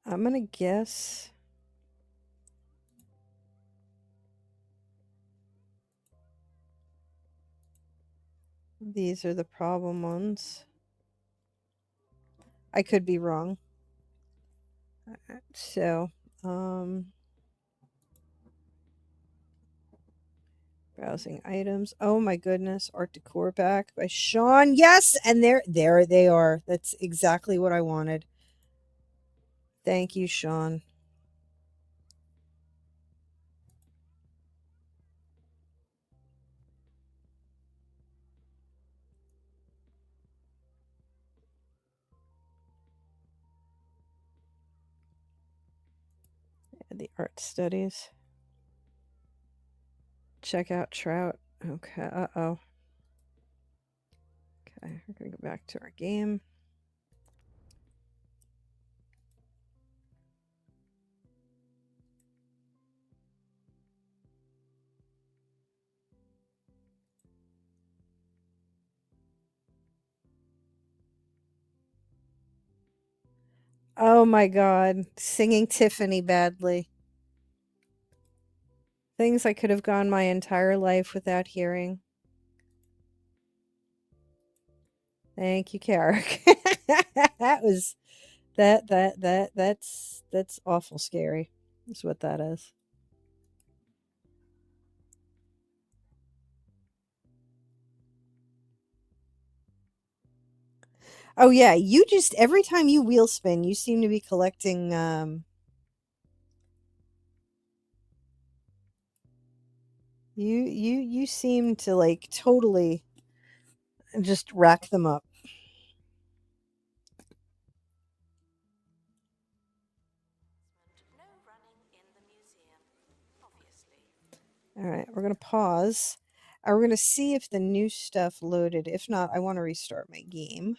I'm gonna guess. These are the problem ones. I could be wrong. So, browsing items. Oh my goodness, Art Decor back by Sean. Yes, and there they are. That's exactly what I wanted. Thank you, Sean. The art studies. Check out Trout. Okay, uh-oh. Okay, we're gonna go back to our game. Oh my god, singing Tiffany badly. Things I could have gone my entire life without hearing. Thank you, Carrick. That was that's awful scary. That's what that is. Oh yeah, you just every time you wheel spin, you seem to be collecting you seem to like totally just rack them up. No running in the museum, obviously. All right, we're going to pause. And we're going to see if the new stuff loaded. If not, I want to restart my game.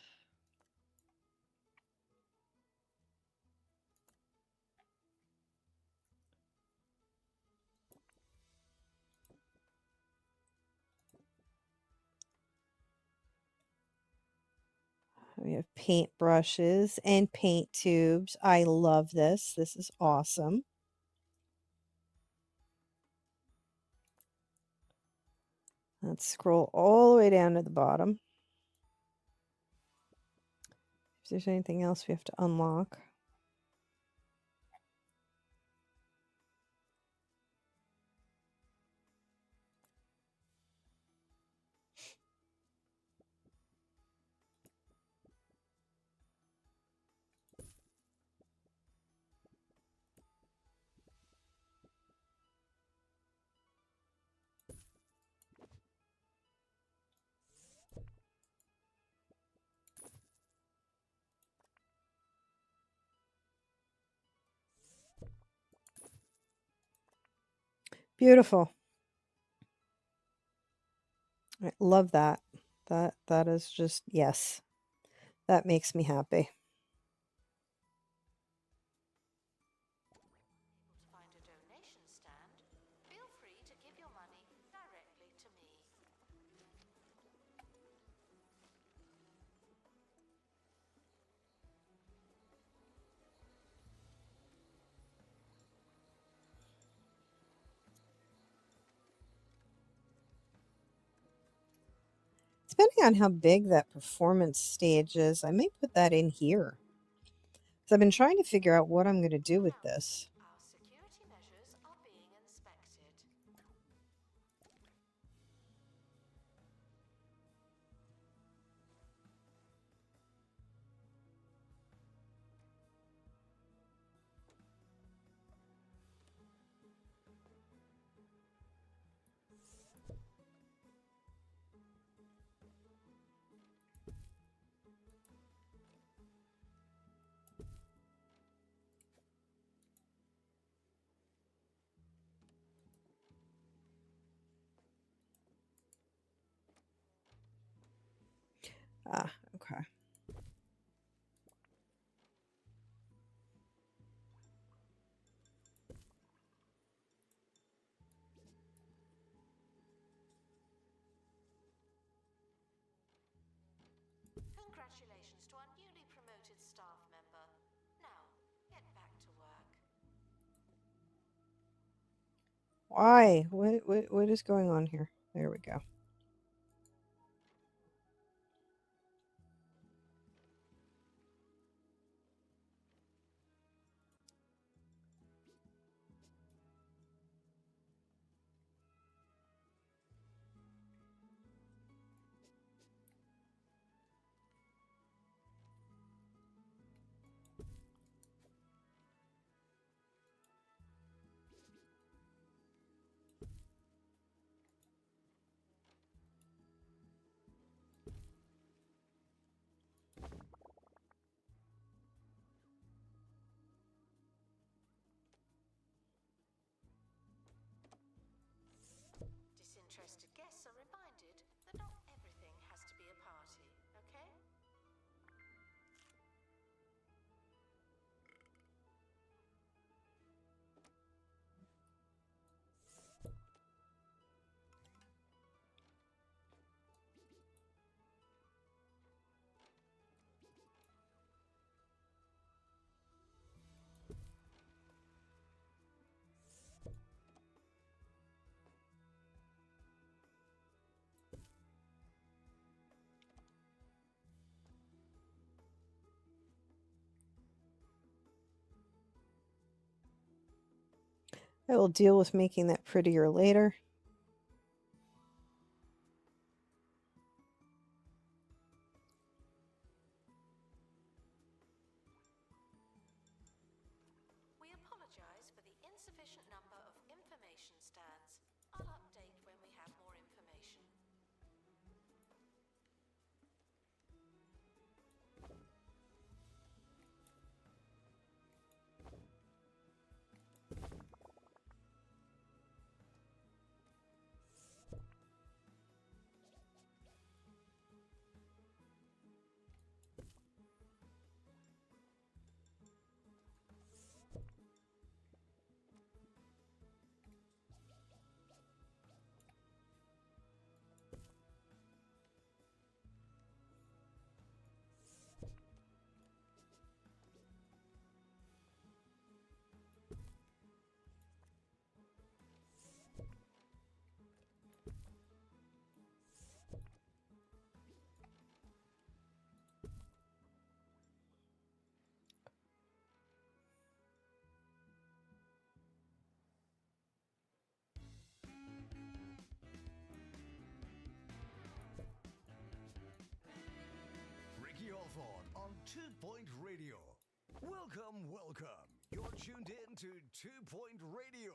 We have paint brushes and paint tubes. I love this. This is awesome. Let's scroll all the way down to the bottom. If there's anything else we have to unlock. Beautiful. I love that. That is just yes. That makes me happy. To find a donation stand, feel free to give your money directly to me. Depending on how big that performance stage is, I may put that in here. So I've been trying to figure out what I'm going to do with this. Our security measures are being inspected. Ah, okay. Why? What is going on here? There we go. Disinterested guests are reminded that not everything has to be a party, okay? I will deal with making that prettier later. We apologize for the insufficient number of information stands. I'll update when we have more information. Ricky Hawthorne on 2 Point Radio. Welcome, welcome. You're tuned in to 2 Point Radio.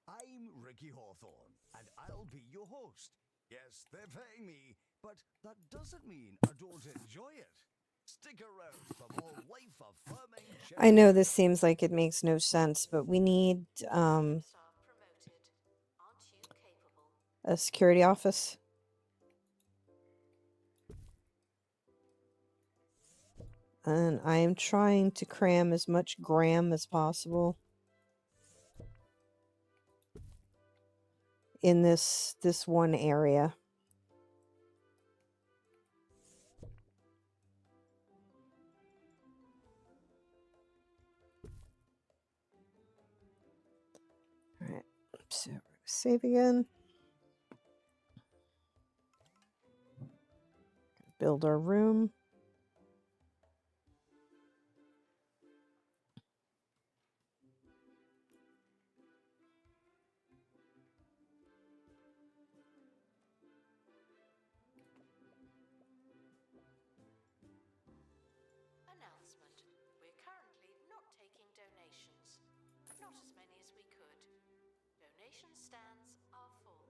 I'm Ricky Hawthorne, and I'll be your host. Yes, they're paying me, but that doesn't mean I don't enjoy it. Stick around for more life-affirming I know this seems like it makes no sense, but we need Staff promoted. Aren't you capable? a security office. And I am trying to cram as much gram as possible in this one area. All right, so we're gonna save again. Build our room. Announcement. We're currently not taking donations. Not as many as we could. Donation stands are full.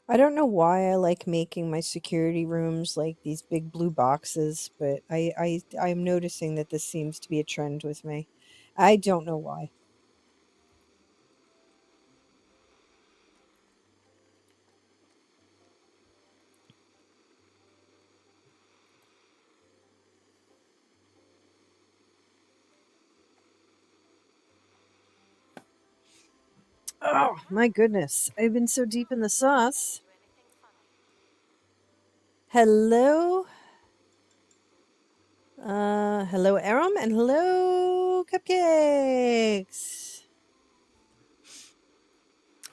I don't know why I like making my security rooms like these big blue boxes, but I'm noticing that this seems to be a trend with me. I don't know why. Oh my goodness. I've been so deep in the sauce. Hello. Hello Aram and hello Cupcakes.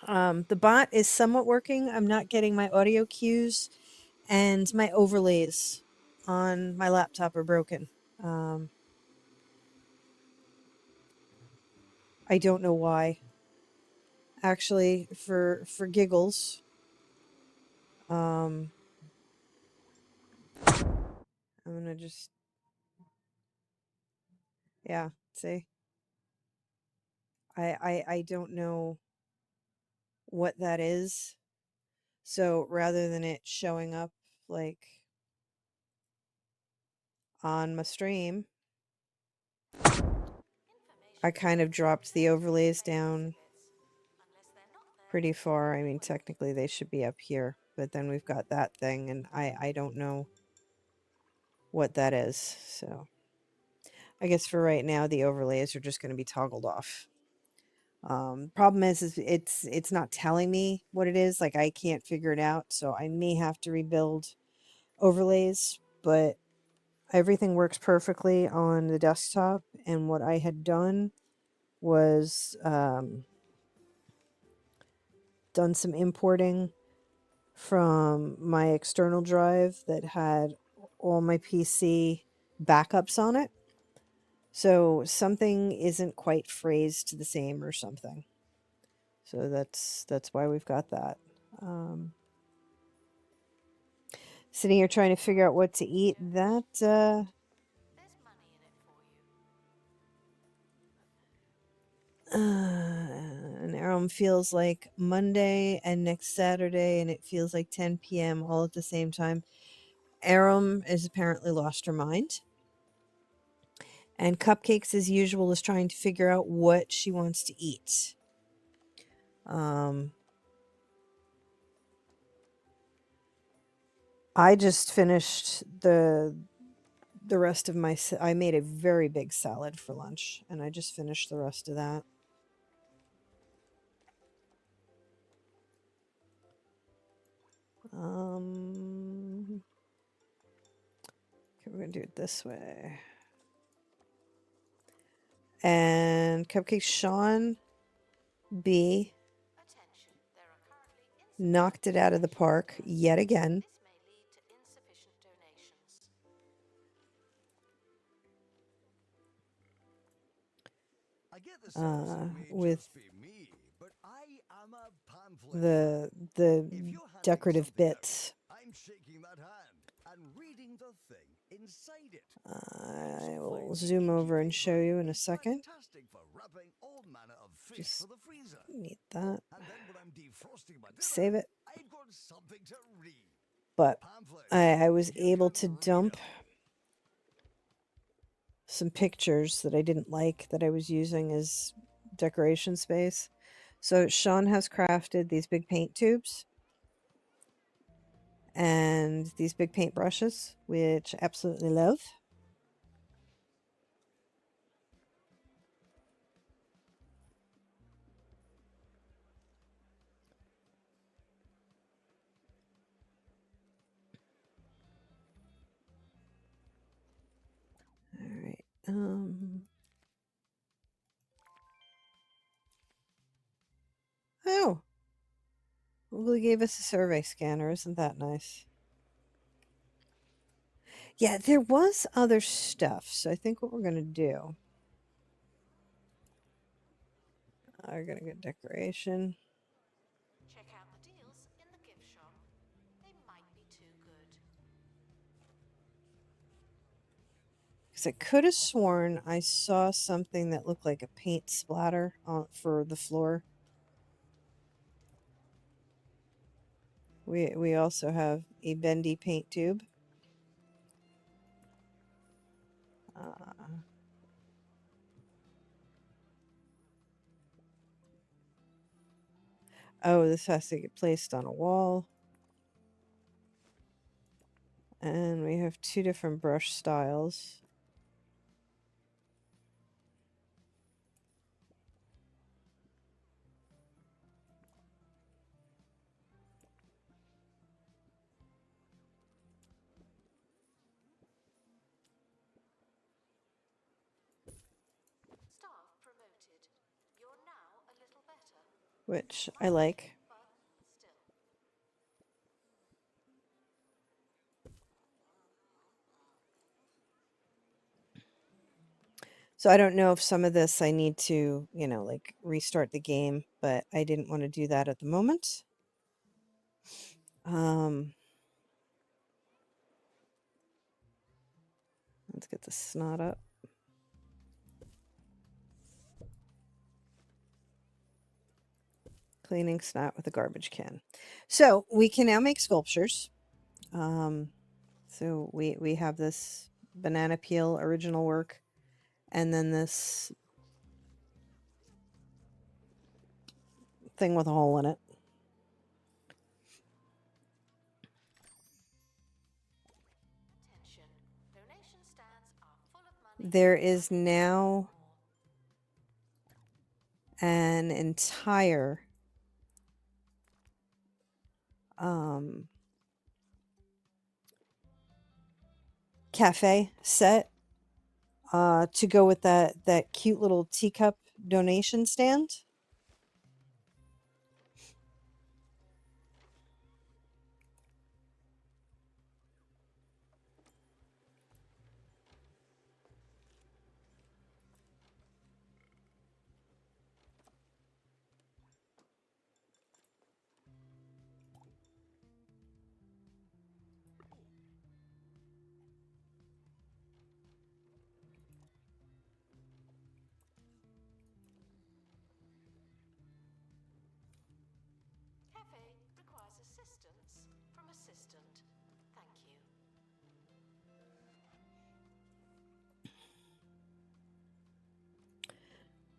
The bot is somewhat working. I'm not getting my audio cues and my overlays on my laptop are broken. I don't know why. Actually, for giggles, I'm gonna just, yeah, see. I don't know what that is. So rather than it showing up like on my stream, I kind of dropped the overlays down pretty far. I mean, technically they should be up here, but then we've got that thing and I don't know what that is. So I guess for right now, the overlays are just going to be toggled off. Problem is it's not telling me what it is. Like I can't figure it out. So I may have to rebuild overlays, but everything works perfectly on the desktop. And what I had done was done some importing from my external drive that had all my PC backups on it. So something isn't quite phrased the same or something. So that's why we've got that. Sitting here trying to figure out what to eat. That There's money in it for you. and Aram feels like Monday and next Saturday, and it feels like 10 p.m. all at the same time. Aram has apparently lost her mind. And Cupcakes, as usual, is trying to figure out what she wants to eat. I just finished the rest of my... I made a very big salad for lunch, and I just finished the rest of that. Okay, we're going to do it this way. And Cupcake Sean B Attention, there are currently knocked it out of the park yet again. This may lead to insufficient donations. I get the sense it may with just be me, but I am a pamphlet. the If you're handing decorative something out, bits. I'm shaking that hand and reading the thing inside it. I Also will find the zoom inky over and paper show you in a is second. fantastic for wrapping all manner of fish Just for the freezer. need that. And then when I'm defrosting my dinner, Save it. I've got something to read. But Pamphlets. I was You able can to read dump 'em. some pictures that I didn't like that I was using as decoration space. So Sean has crafted these big paint tubes and these big paint brushes, which I absolutely love. All right. Oh, Google gave us a survey scanner. Isn't that nice? Yeah, there was other stuff. So I think what we're going to do, we're going to get decoration. Check out the deals in the gift shop. They might be too good. Because I could have sworn I saw something that looked like a paint splatter for the floor. We also have a bendy paint tube. Oh, this has to get placed on a wall. And we have two different brush styles. Staff promoted. You're now a little better, Which I like. but still. So I don't know if some of this I need to, you know, like restart the game, but I didn't want to do that at the moment. Let's get the snot up. Cleaning snot with a garbage can. So we can now make sculptures. So we have this banana peel original work, and then this thing with a hole in it. Attention. Donation stands are full of money. There is now an entire cafe set to go with that cute little teacup donation stand. Cafe requires assistance from assistant. Thank you.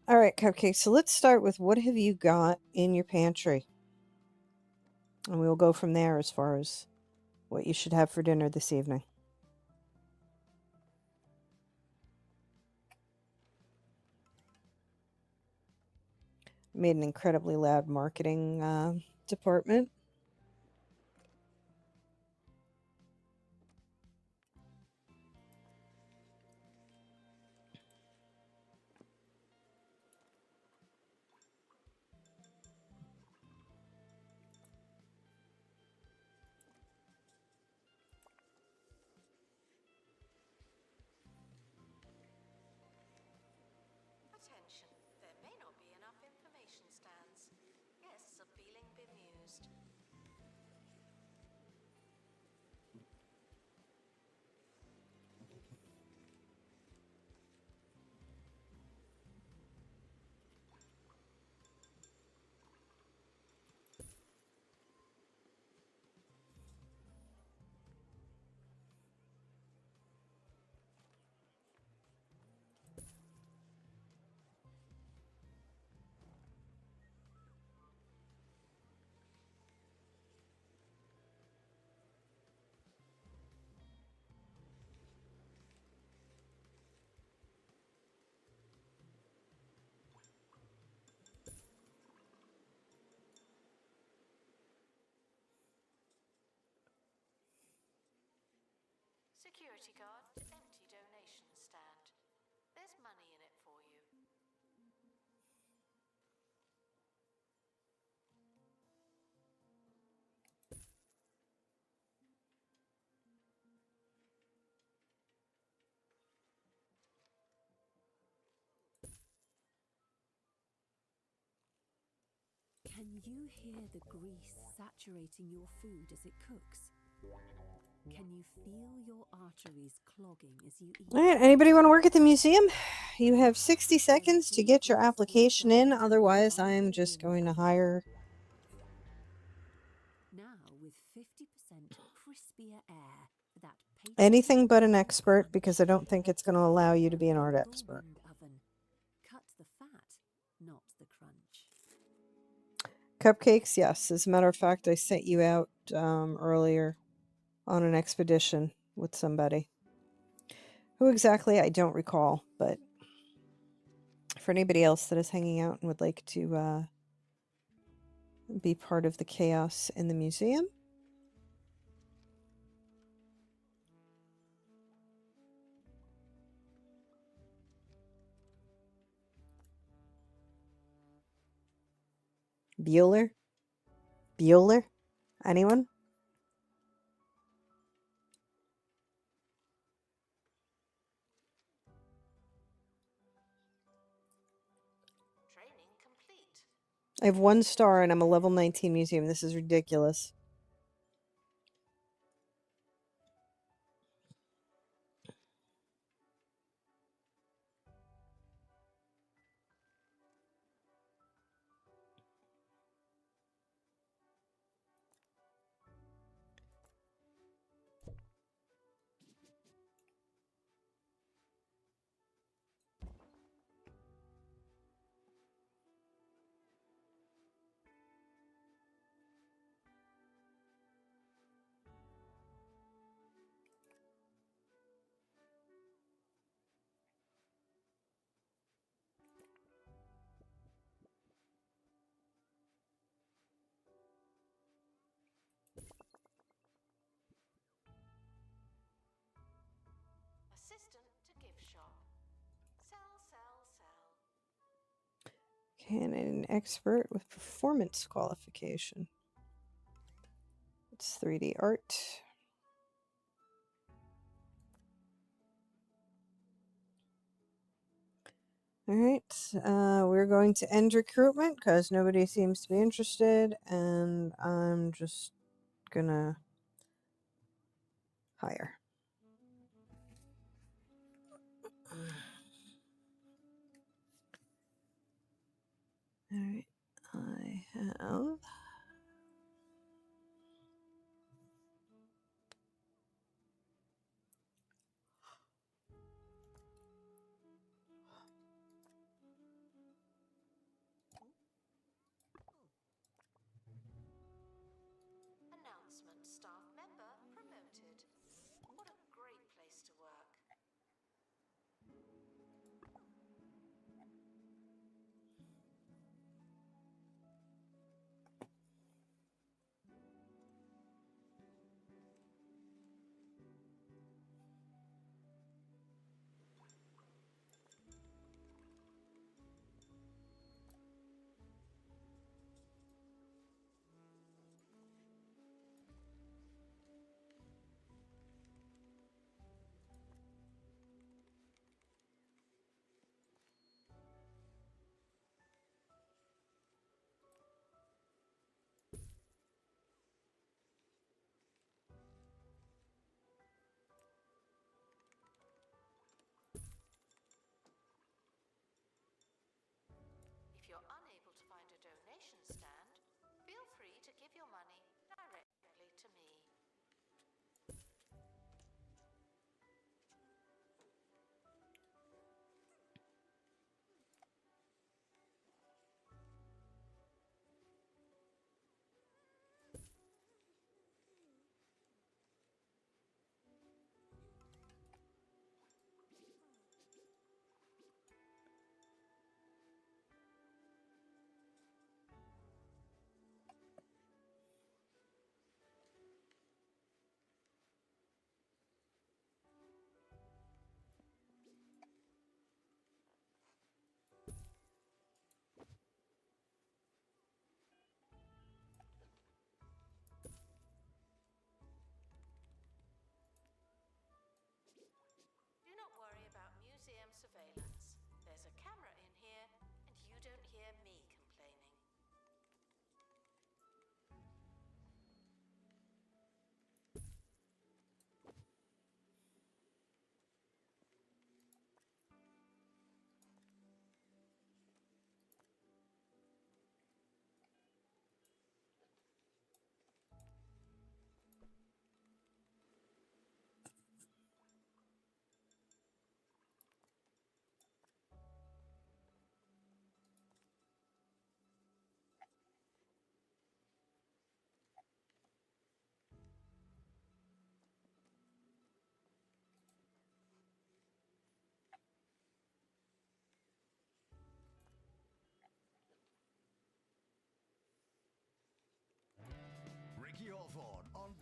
All right, Cupcake. So let's start with what have you got in your pantry? And we'll go from there as far as what you should have for dinner this evening. Made an incredibly loud marketing department. Attention. There may not be enough information stands. Guests are feeling bemused. Security guard to empty donation stand. There's money in it for you. Can you hear the grease saturating your food as it cooks? Can you feel your arteries clogging as you eat? All right, anybody want to work at the museum? You have 60 seconds to get your application in. Otherwise, I'm just going to hire Now with 50% crispier air for that Anything but an patriotic expert, crunch. because I don't think it's going to allow you to be an art expert. Goldwing oven. Cut the fat, not the crunch. Cupcakes, yes. As a matter of fact, I sent you out earlier on an expedition with somebody. Who exactly, I don't recall, but for anybody else that is hanging out and would like to be part of the chaos in the museum. Bueller? Bueller? Anyone? Training complete. I have 1 star and I'm a level 19 museum. This is ridiculous. Assistant to gift shop. Sell, sell, sell. Okay, and an expert with performance qualification. It's 3D art. All right, we're going to end recruitment because nobody seems to be interested, and I'm just gonna hire. All right, I have Announcement. Staff member promoted. What a great place to work.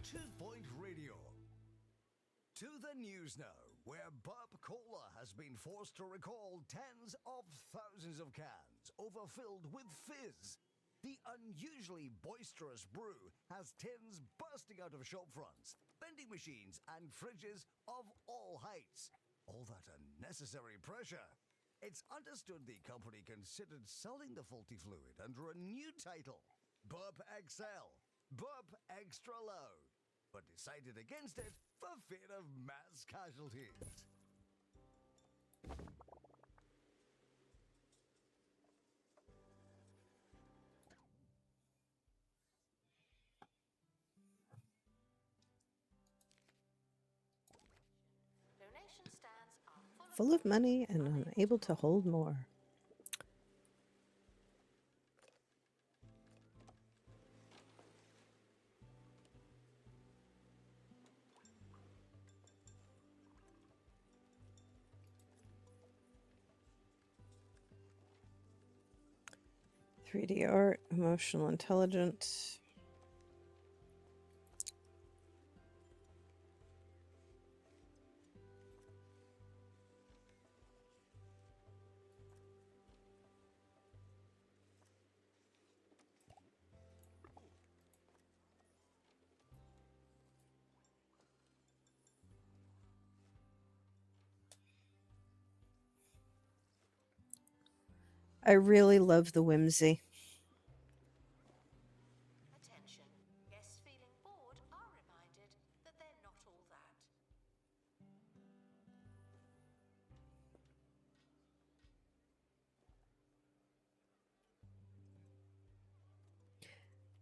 2 Point Radio. To the news now, where Burp Cola has been forced to recall tens of thousands of cans overfilled with fizz. The unusually boisterous brew has tins bursting out of shop fronts, vending machines, and fridges of all heights. All that unnecessary pressure. It's understood the company considered selling the faulty fluid under a new title, Burp XL, Burp Extra Loud, but decided against it for fear of mass casualties. Donation stands are Full of money and unable to hold more. .3D art, emotional intelligence. I really love the whimsy. attention. Guests feeling bored are reminded that they're not all that.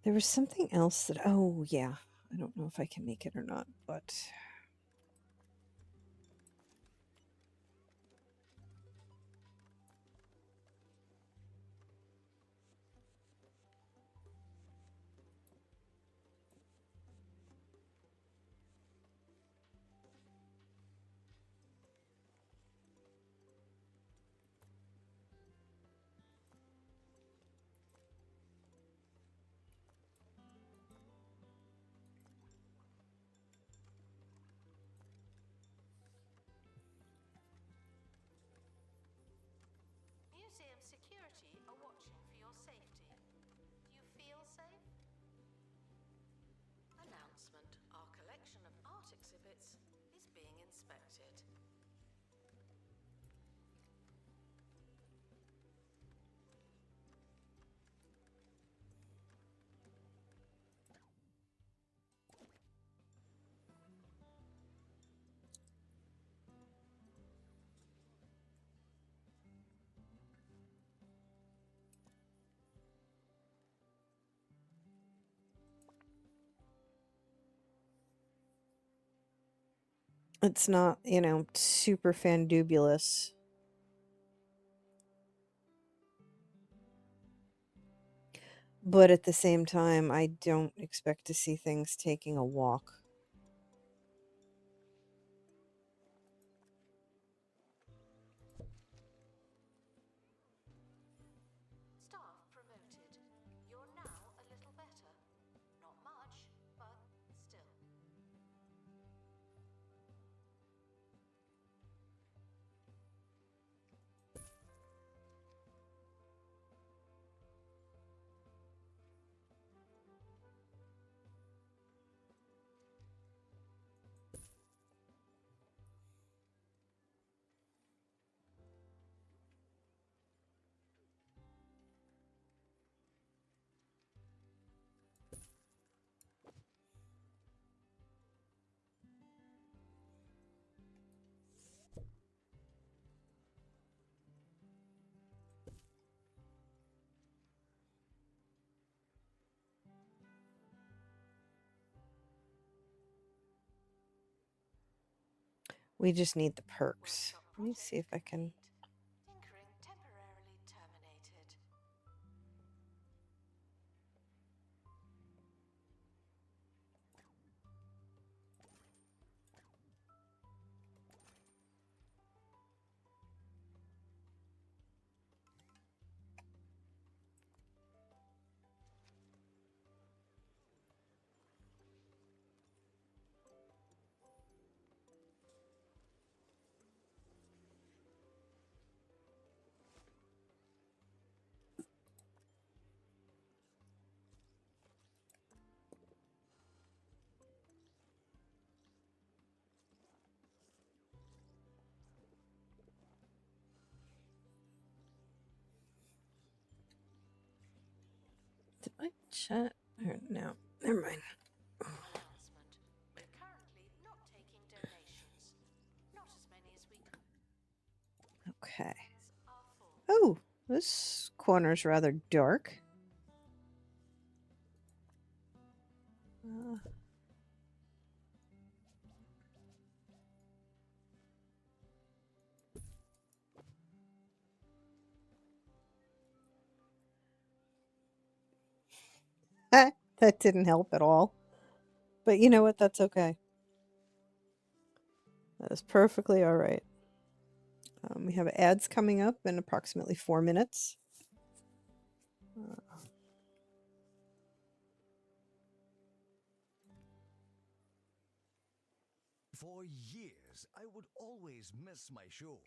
There was something else that, oh yeah, I don't know if I can make it or not, but Museum security are watching for your safety. Do you feel safe? Announcement. Our collection of art exhibits is being inspected. it's not, super fandubulous. But at the same time, I don't expect to see things taking a walk. Staff promoted. You're now a little better. Not much, but still. We just need the perks. Workshop Let me project see if I can. complete. Tinkering temporarily terminated. Did I chat? Or no, never mind. Announcement. We're currently not taking donations. Not as many as we could. Okay. Are full. Oh, this corner's rather dark. Uh, that didn't help at all. But you know what? That's okay. That is perfectly all right. We have ads coming up in approximately 4 minutes. For years, I would always miss my show.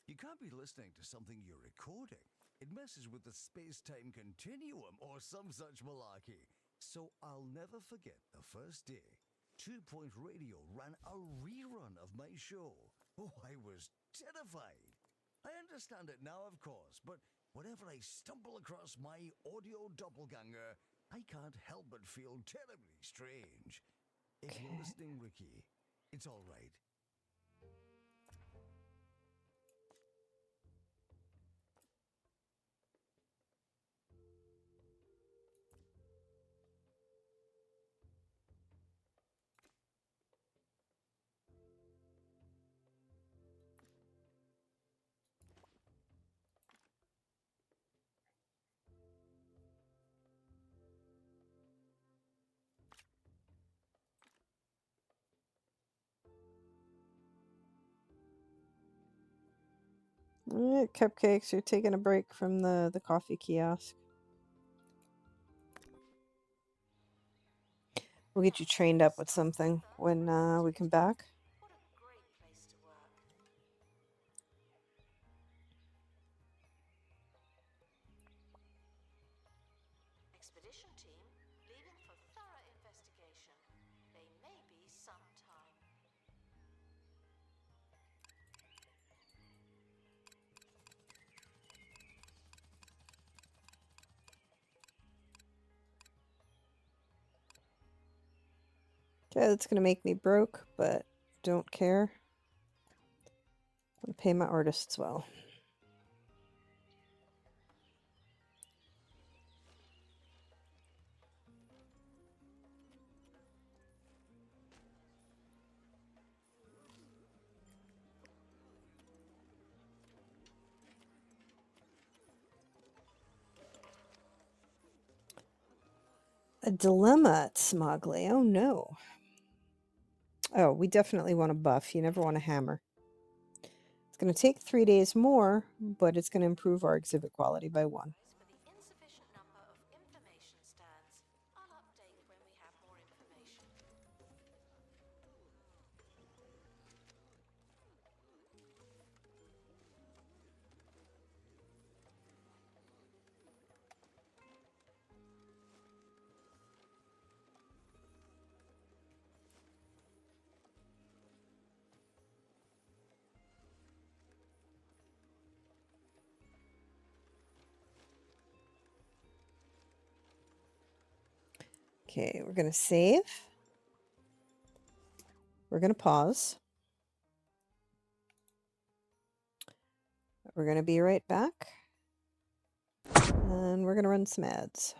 You can't be listening to something you're recording. It messes with the space-time continuum or some such malarkey. So I'll never forget the first day 2 Point Radio ran a rerun of my show. Oh, I was terrified. I understand it now, of course, but whenever I stumble across my audio doppelganger, I can't help but feel terribly strange. If you're listening, Ricky, it's all right. Cupcakes, you're taking a break from the coffee kiosk. We'll get you trained up with something when we come back. What a great place to work. Expedition team leaving for thorough investigation. They may be some time. Okay, that's gonna make me broke, but don't care. I'm gonna pay my artists well. A dilemma at Smogley. Oh no. Oh, we definitely want a buff. You never want a hammer. It's going to take 3 days more, but it's going to improve our exhibit quality by 1. For the insufficient number of information stands, I'll update when we have more information. Okay, we're going to save. We're going to pause. We're going to be right back. And we're going to run some ads.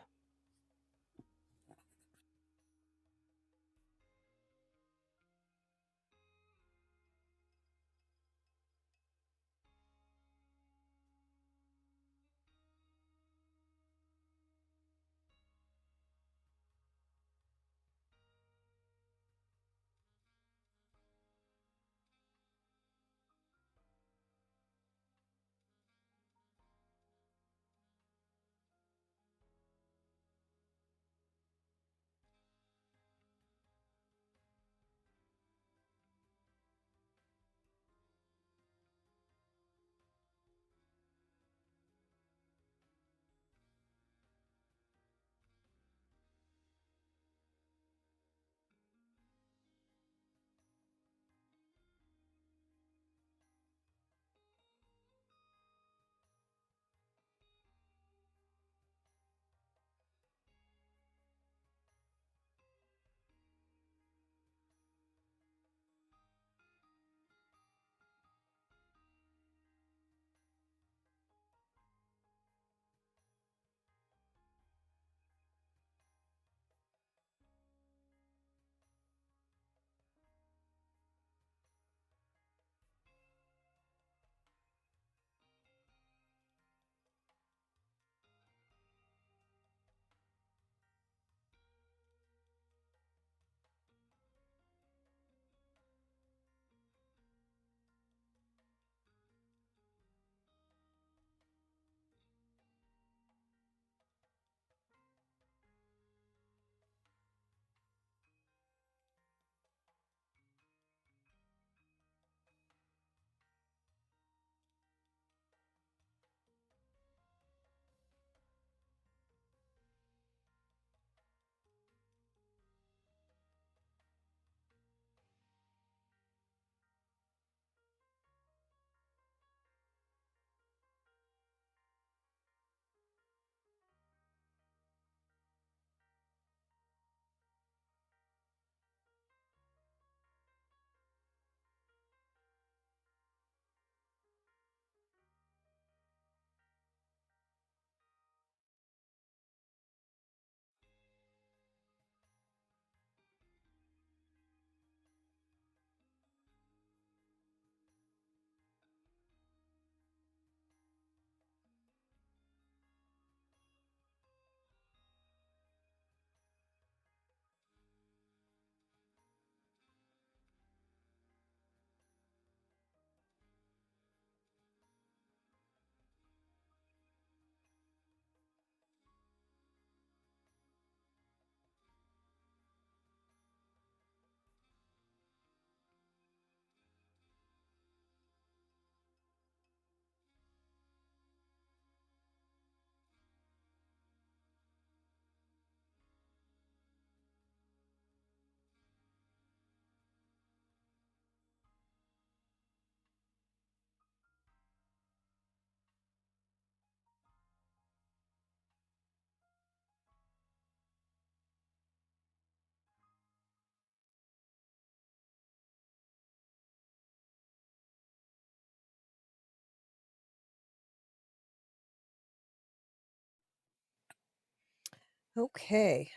Okay.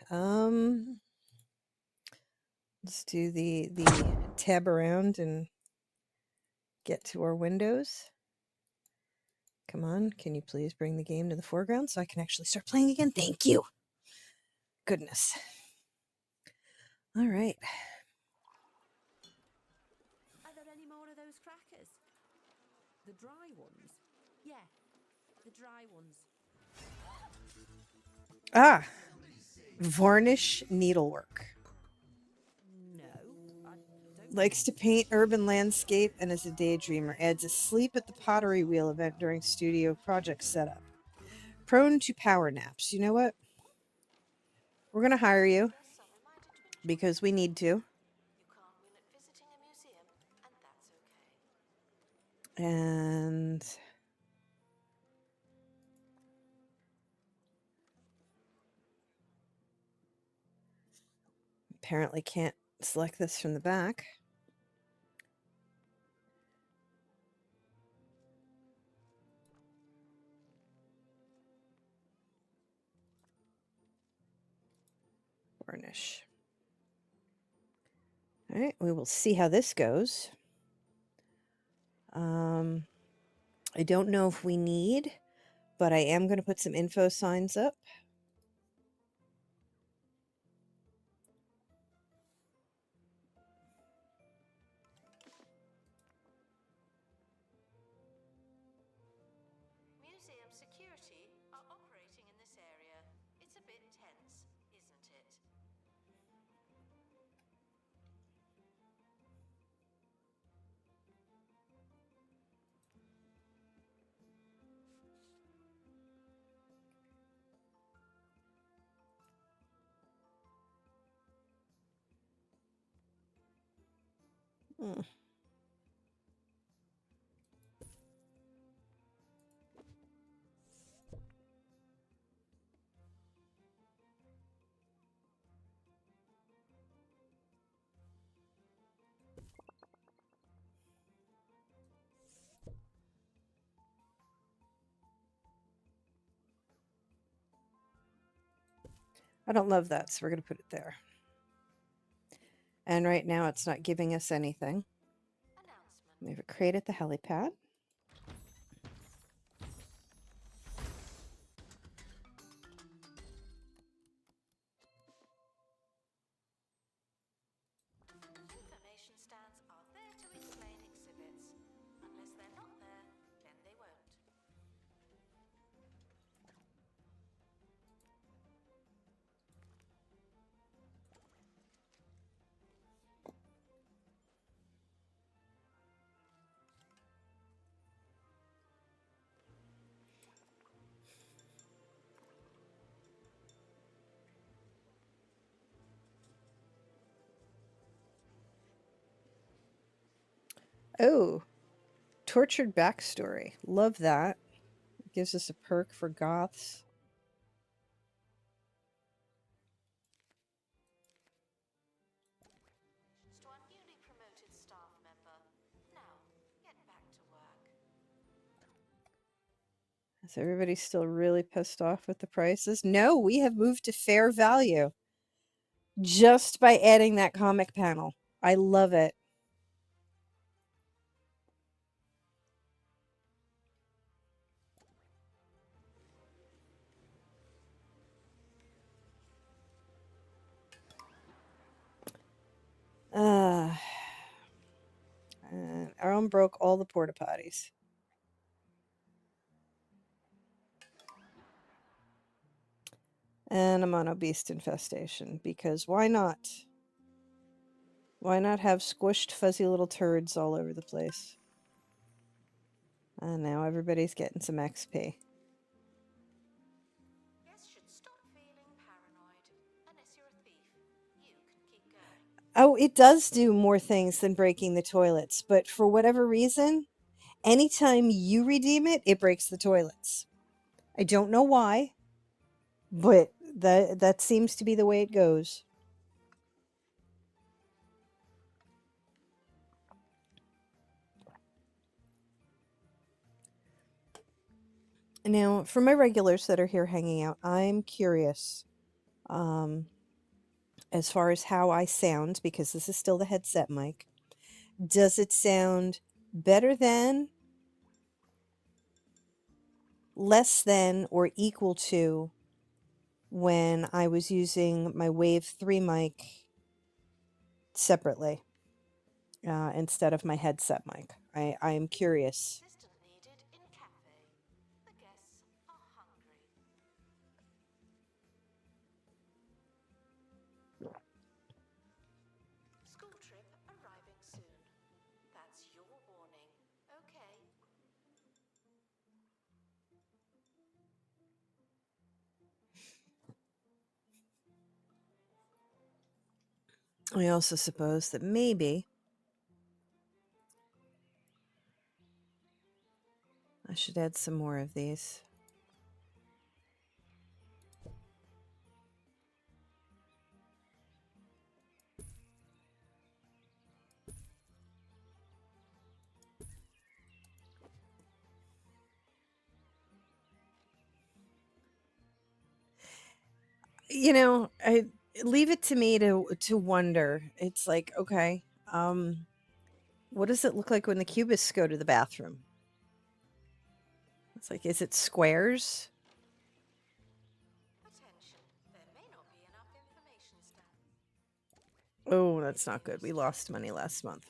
Let's do the tab around and get to our windows. Come on, can you please bring the game to the foreground so I can actually start playing again? Thank you. Goodness. All right. Are there any more of those crackers? The dry ones? Yeah, the dry ones. Ah, varnish needlework. No, I don't. Likes to paint urban landscape and is a daydreamer. Adds a sleep at the pottery wheel event during studio project setup. Prone to power naps. You know what? We're going to hire you Does some reminder to enjoy. because we need to. You can't win at visiting a museum, and that's okay. And apparently can't select this from the back. Varnish. All right, we will see how this goes. I don't know if we need, but I am going to put some info signs up. Museum security are operating in this area. It's a bit tense, isn't it? Hmm. I don't love that, so we're going to put it there. And right now it's not giving us anything. Announcement. We have a crate at the helipad. Information stands are there to explain exhibits. Unless they're not there, then they won't. Oh, tortured backstory. Love that. It gives us a perk for goths. To our newly promoted staff member. Now, get back to work. Is everybody still really pissed off with the prices? No, we have moved to fair value just by adding that comic panel. I love it. Uh, and Aaron broke all the porta potties. And a mono beast infestation, because why not? Why not have squished fuzzy little turds all over the place? And now everybody's getting some XP. Guess should stop feeling paranoid. Unless you're a thief, you can keep going. Oh, it does do more things than breaking the toilets, but for whatever reason, anytime you redeem it, it breaks the toilets. I don't know why, but that seems to be the way it goes. Now, for my regulars that are here hanging out, I'm curious. As far as how I sound, because this is still the headset mic, does it sound better than, less than, or equal to when I was using my Wave 3 mic separately instead of my headset mic? I am curious. Assistant needed in cafe. The guests are hungry. School trip arriving soon. That's your warning. Okay. I also suppose that maybe I should add some more of these. You know, I leave it to me to wonder. It's like, okay, what does it look like when the cubists go to the bathroom? It's like, is it squares? Attention. There may not be enough information stamps. Oh, that's not good. We lost money last month.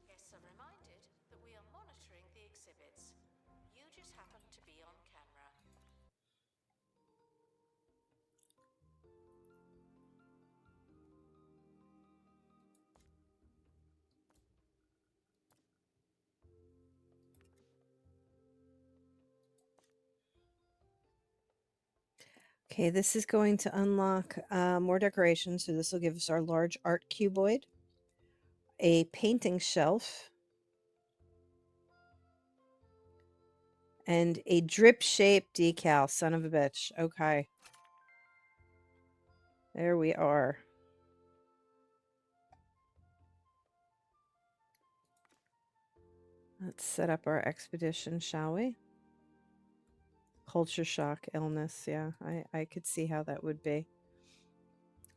Guests are reminded that we are monitoring the exhibits. You just happen to be on camera. Okay, this is going to unlock more decorations. So this will give us our large art cuboid, a painting shelf, and a drip shaped decal. Son of a bitch. Okay. There we are. Let's set up our expedition, shall we? Culture shock illness. Yeah, I could see how that would be.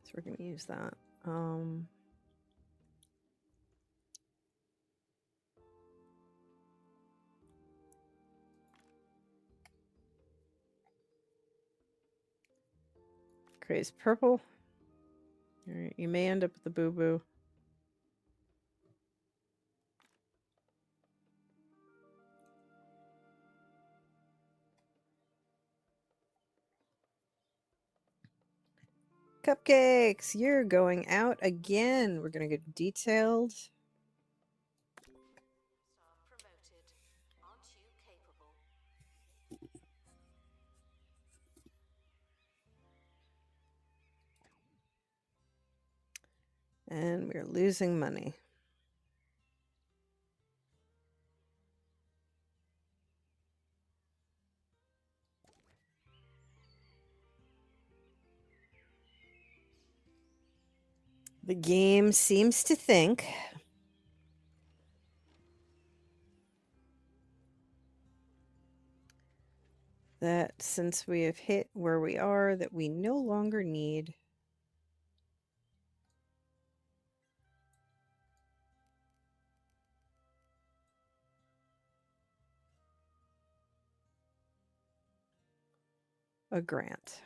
So we're going to use that. Craze purple. All right, you may end up with the boo-boo. Cupcakes, you're going out again. We're going to get detailed. Are promoted. Aren't you capable? And we're losing money. The game seems to think that since we have hit where we are, that we no longer need a grant.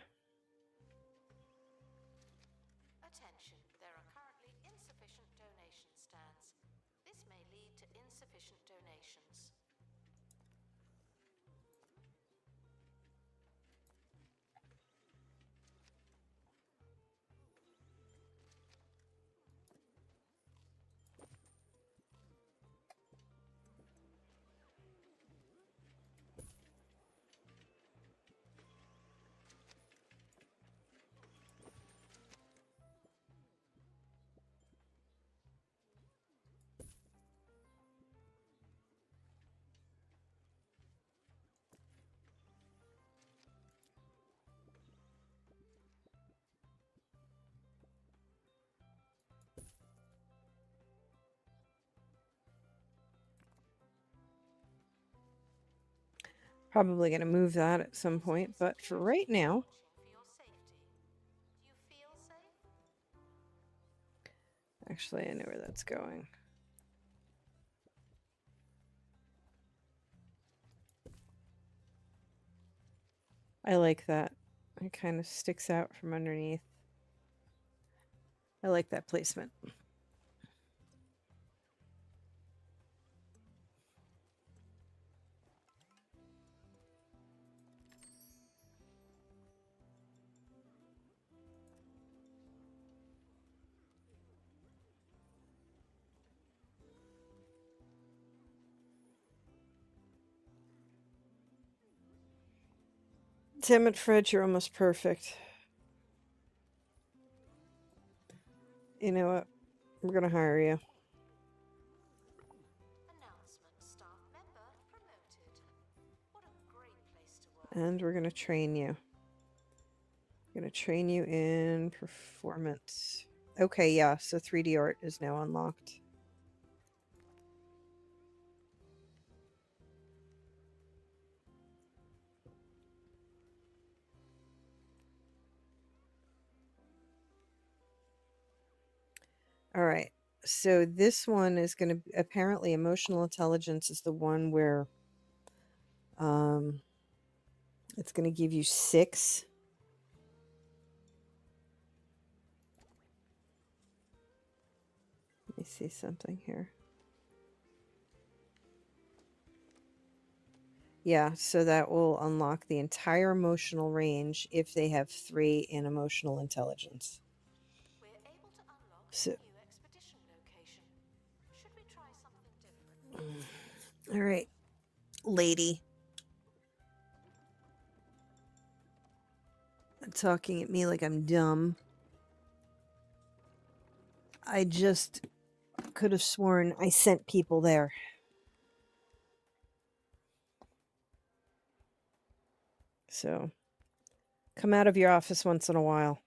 sufficient donations. Probably going to move that at some point, but for right now, Watching for your safety. Do you feel safe? actually, I know where that's going. I like that. It kind of sticks out from underneath. I like that placement. Damn it, Fred, you're almost perfect. You know what? We're going to hire you. Announcement: staff member promoted. What a great place to work. And we're going to train you. We're going to train you in performance. Okay, yeah, so 3D art is now unlocked. All right. So this one is going to apparently emotional intelligence is the one where it's going to give you 6. Let me see something here. Yeah, so that will unlock the entire emotional range if they have 3 in emotional intelligence. We're able to unlock So- a new expedition location. Should we try something different? All right, lady. Talking at me like I'm dumb. I just could have sworn I sent people there. So, come out of your office once in a while.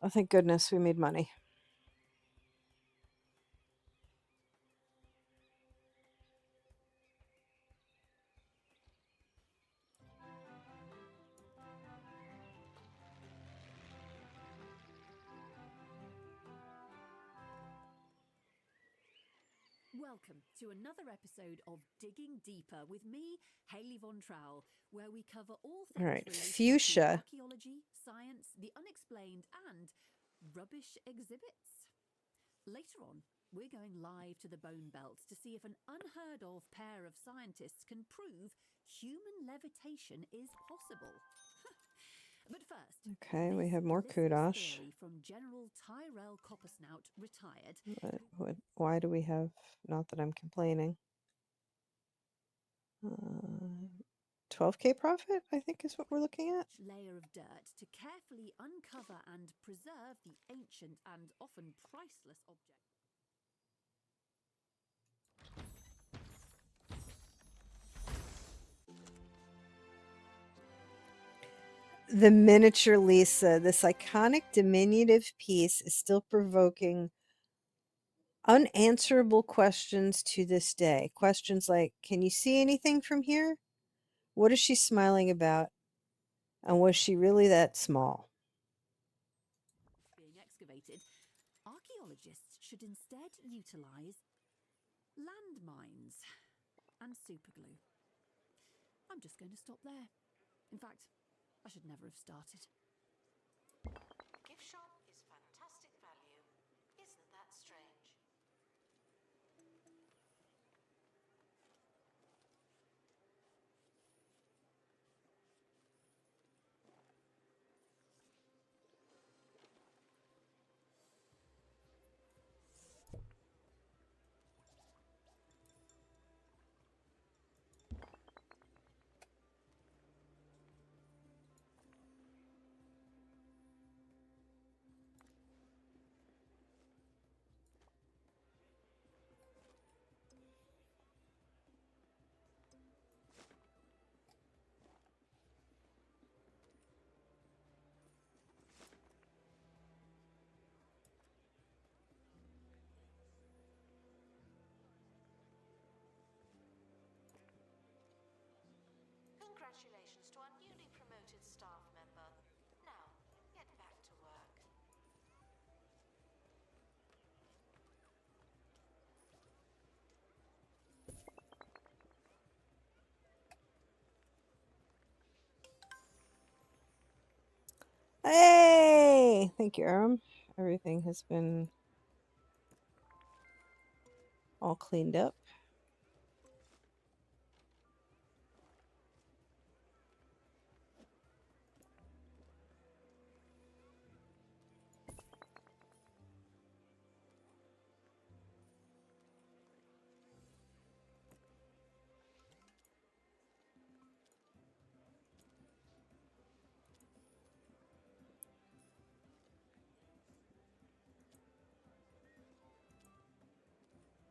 Oh, thank goodness we made money. Welcome to another episode of Digging Deeper with me, Hayley Von Trowell, where we cover all things right, related fuchsia. to archaeology, science, the unexplained, and rubbish exhibits. Later on, we're going live to the Bone Belt to see if an unheard of pair of scientists can prove human levitation is possible. But first, Okay, we this have more listener's kudosh. theory from General Tyrell Coppersnout, retired. Why do we have, not that I'm complaining. 12K profit, I think is what we're looking at. Layer of dirt to carefully uncover and preserve the ancient and often priceless object. The miniature Lisa, this iconic diminutive piece is still provoking unanswerable questions to this day. Questions like, can you see anything from here? What is she smiling about? And was she really that small? Being excavated, archaeologists should instead utilize landmines and superglue. I'm just going to stop there. In fact, I should never have started. Gift shop is fantastic value. Isn't that strange? Hey! Thank you, Aram. Everything has been all cleaned up.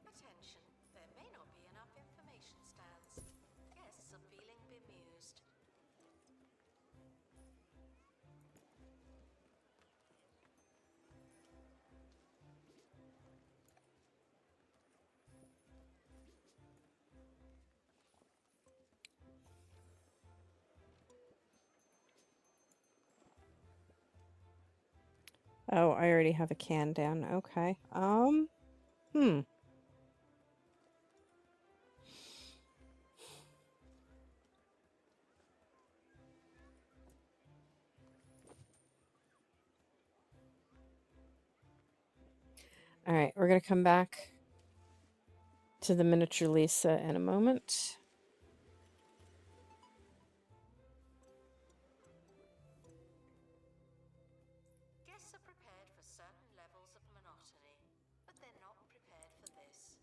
Attention, there may not be enough information stands. Guests are feeling bemused. Oh, I already have a can down. Okay. Hmm. All right, we're gonna come back to the miniature Lisa in a moment. Guests are prepared for certain levels of monotony, but they're not prepared for this.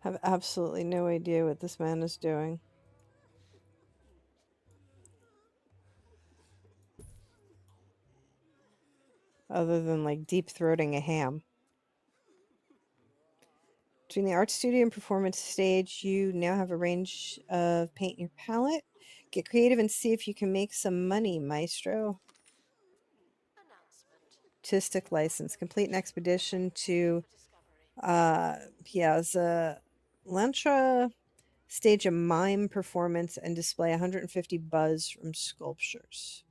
Have absolutely no idea what this man is doing. Other than like deep throating a ham. Between the art studio and performance stage, you now have a range of paint in your palette. Get creative and see if you can make some money, maestro. Announcement. Artistic license. Complete an expedition to Discovery. Piazza Lantra. Stage a mime performance and display 150 buzz from sculptures.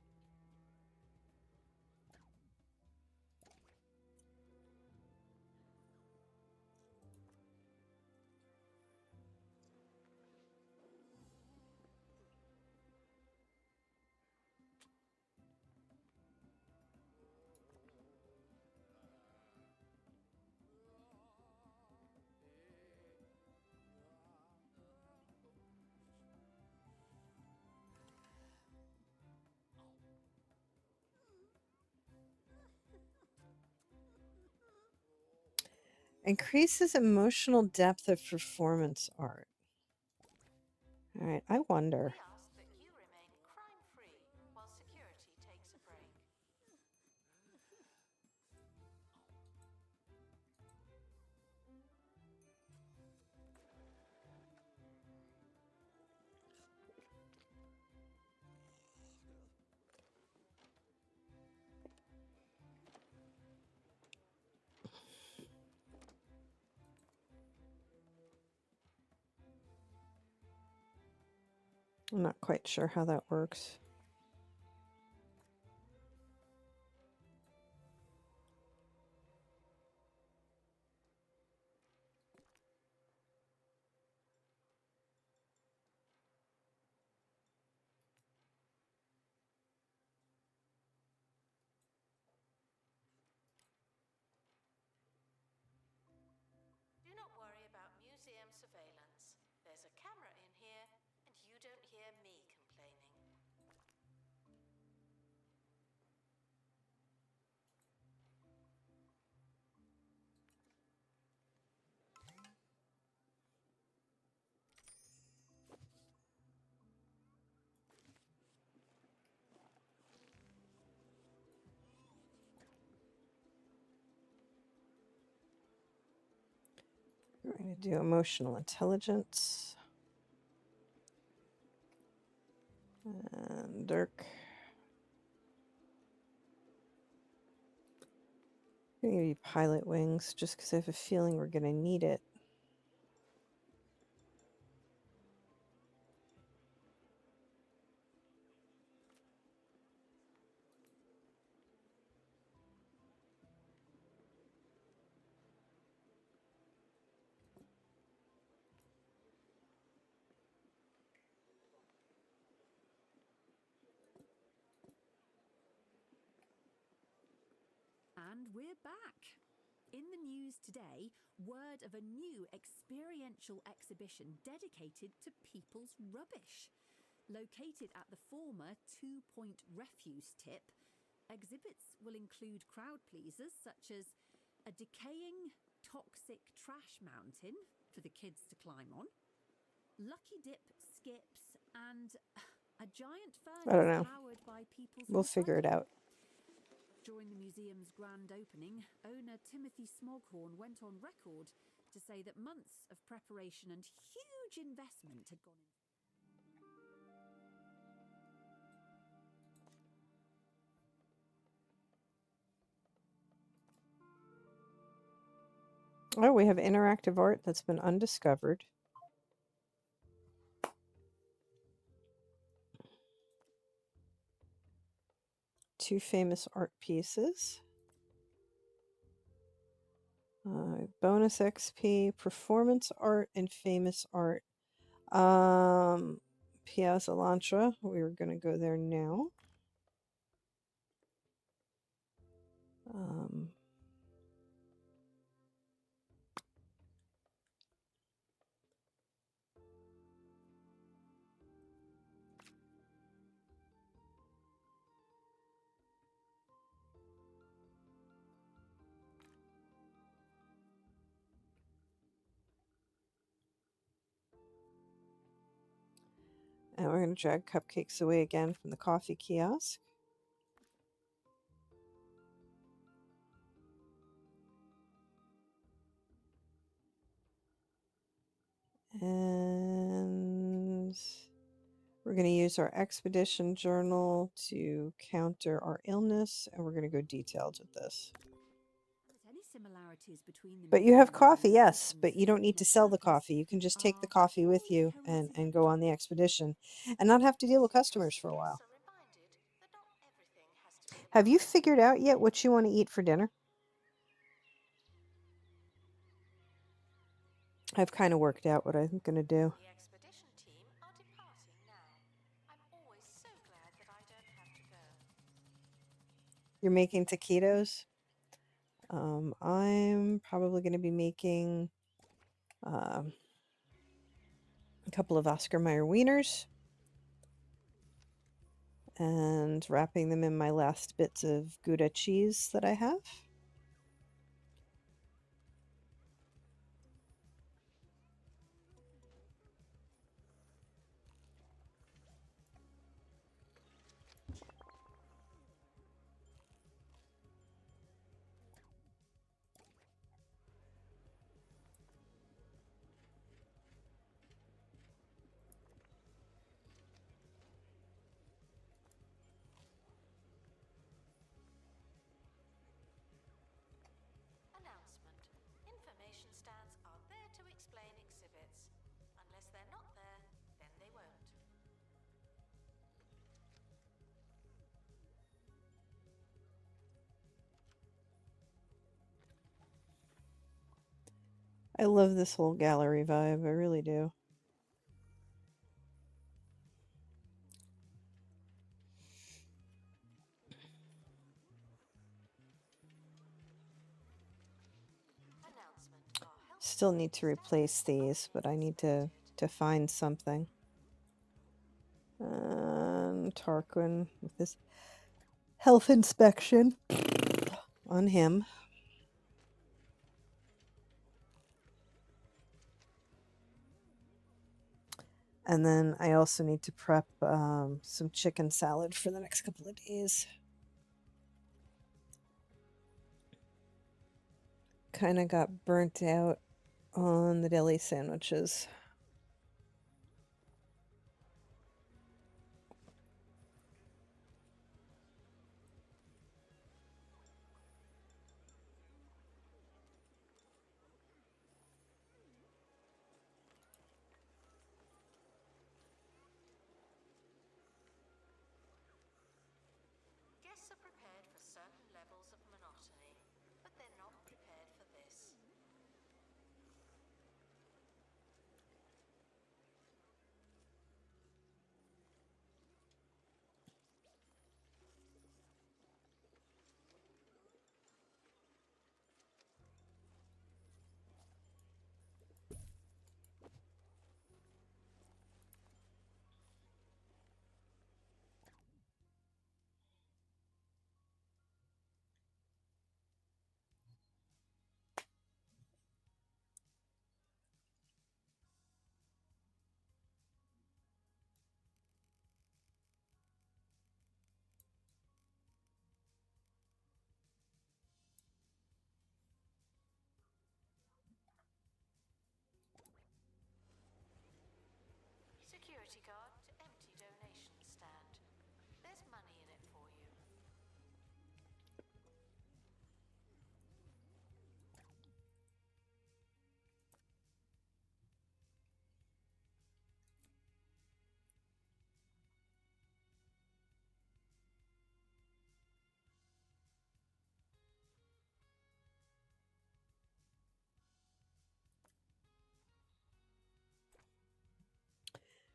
Increases emotional depth of performance art. All right, I wonder. We ask that you remain crime-free while security takes a break. I'm not quite sure how that works. Do not worry about museum surveillance. There's a camera in here, and you don't hear me complaining. We're going to do emotional intelligence. And Dirk. I'm gonna give you Pilot Wings just because I have a feeling we're gonna need it. And we're back. In the news today, word of a new experiential exhibition dedicated to people's rubbish. Located at the former 2-Point refuse tip, exhibits will include crowd pleasers such as a decaying, toxic trash mountain for the kids to climb on, lucky dip skips, and a giant I don't furnace know. powered by people's We'll figure it recycling. out. During the museum's grand opening, owner Timothy Smoghorn went on record to say that months of preparation and huge investment had gone into. Oh, we have interactive art that's been undiscovered. Two famous art pieces. Bonus XP, performance art, and famous art. Piazza Lantra. We were going to go there now. And we're going to drag cupcakes away again from the coffee kiosk. And we're going to use our expedition journal to counter our illness, and we're going to go detailed with this. Any similarities between the But you have museum and coffee, the yes, exhibitions but you don't set need in to a sell the circus coffee. You can just take the are coffee with fully you and coincident. go on the expedition and not have to deal with customers for a while. Guests are reminded that not everything has to be Have you about figured out yet what you want to eat for dinner? I've kind of worked out what I'm going to do. The expedition team are departing now. I'm always so glad that I don't have to go. You're making taquitos. I'm probably going to be making a couple of Oscar Mayer wieners and wrapping them in my last bits of Gouda cheese that I have. Announcement. Information stands are there to explain exhibits. Unless they're not there, then they won't. I love this whole gallery vibe. I really do. Announcement. Our health Still need to replace these, but I need to find something. Tarquin with this health inspection on him. And then I also need to prep some chicken salad for the next couple of days. Kind of got burnt out on the deli sandwiches.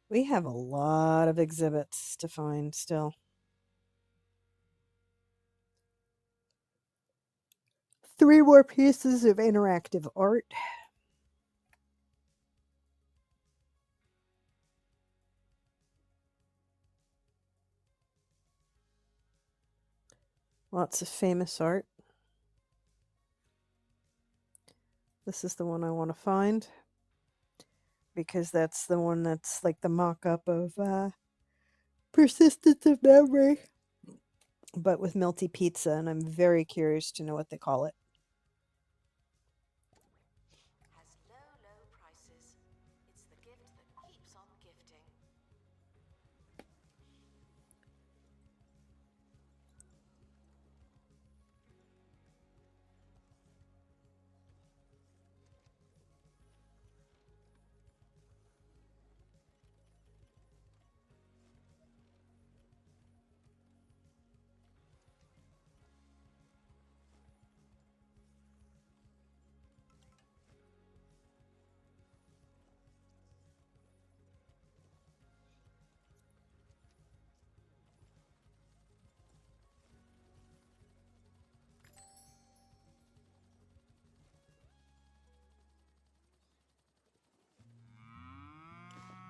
We have a lot of exhibits to find still. Three more pieces of interactive art. Lots of famous art. This is the one I want to find because that's the one that's like the mock-up of Persistence of Memory, but with melty pizza, and I'm very curious to know what they call it. Has low, low prices. It's the gift that keeps on gifting.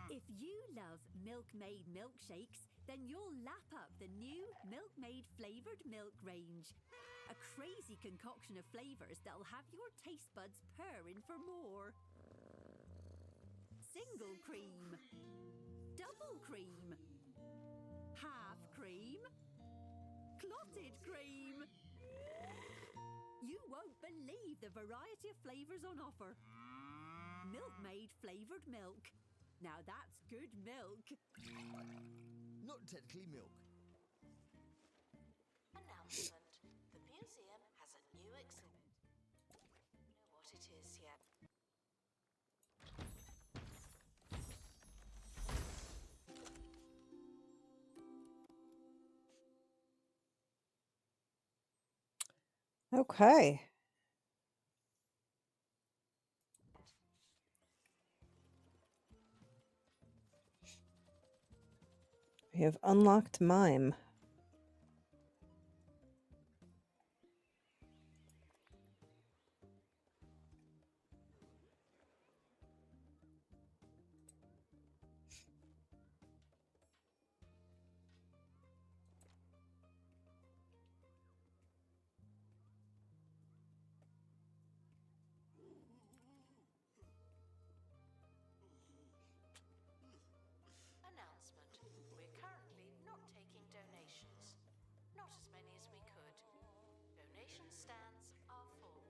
If you love Milkmaid milkshakes, then you'll lap up the new Milkmaid Flavoured Milk range. A crazy concoction of flavours that'll have your taste buds purring for more. Single cream, double cream, half cream, clotted cream. You won't believe the variety of flavours on offer. Milkmaid Flavoured Milk. Now that's good milk. Not technically milk. Announcement. The museum has a new exhibit. Don't know what it is yet. Okay. We have unlocked Mime. Announcement. We're currently not taking donations. Not as many as we could. Donation stands are full.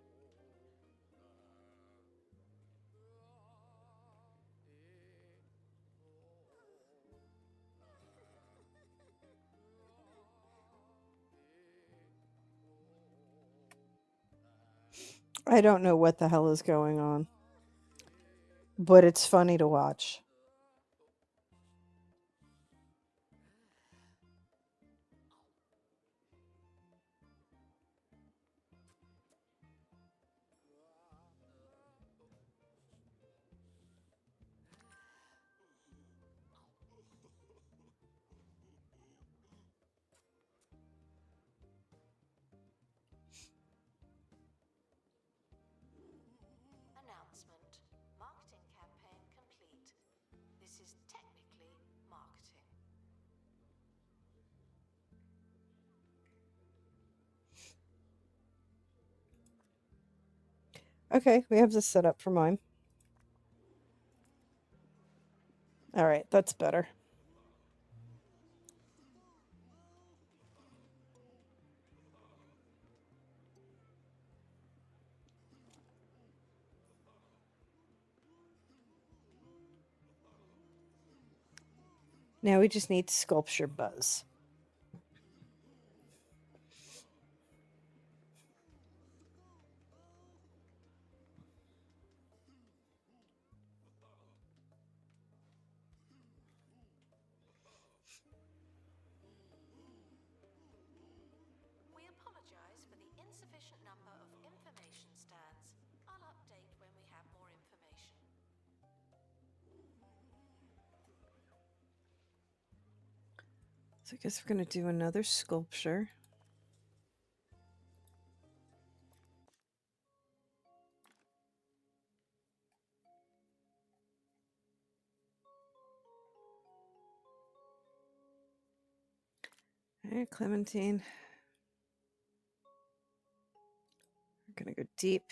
I don't know what the hell is going on, but it's funny to watch. Announcement. Marketing campaign complete. This is technically marketing. Okay, we have this set up for Mime. All right, that's better. Now we just need Sculpture Buzz. We apologize for the insufficient number of information stands. I'll update when we have more information. So I guess we're going to do another sculpture. All right, Clementine. We're going to go deep.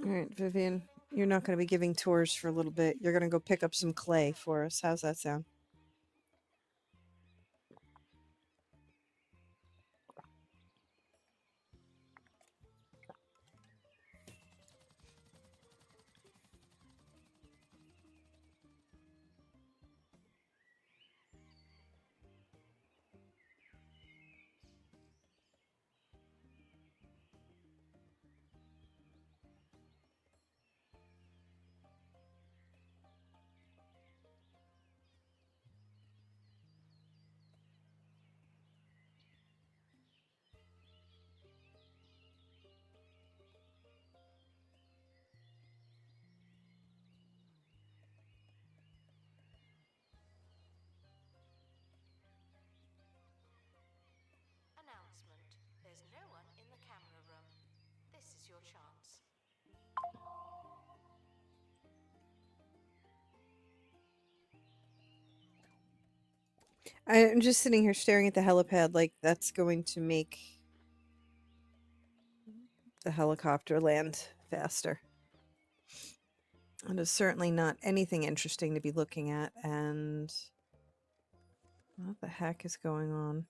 All right, Vivian, you're not going to be giving tours for a little bit. You're going to go pick up some clay for us. How's that sound? Announcement. There's no one in the camera room. This is your chance. I'm just sitting here staring at the helipad like that's going to make the helicopter land faster. And it's certainly not anything interesting to be looking at. And what the heck is going on?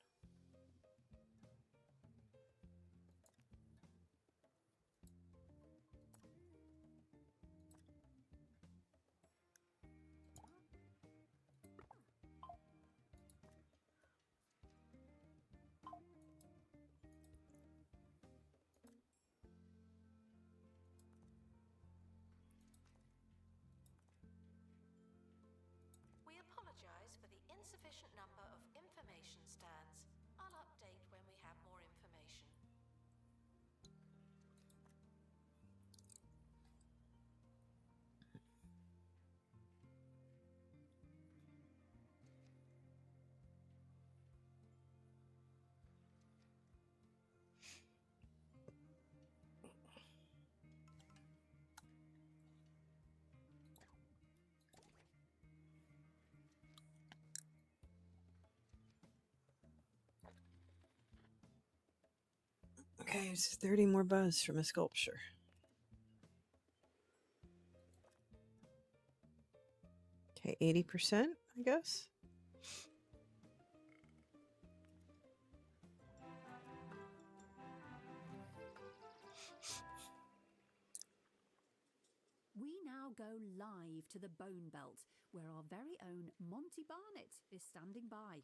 We apologize for the insufficient number of information stands. I'll update when we have more information. Okay, it's 30 more buzz from a sculpture. Okay, 80%, I guess. We now go live to the Bone Belt, where our very own Monty Barnett is standing by.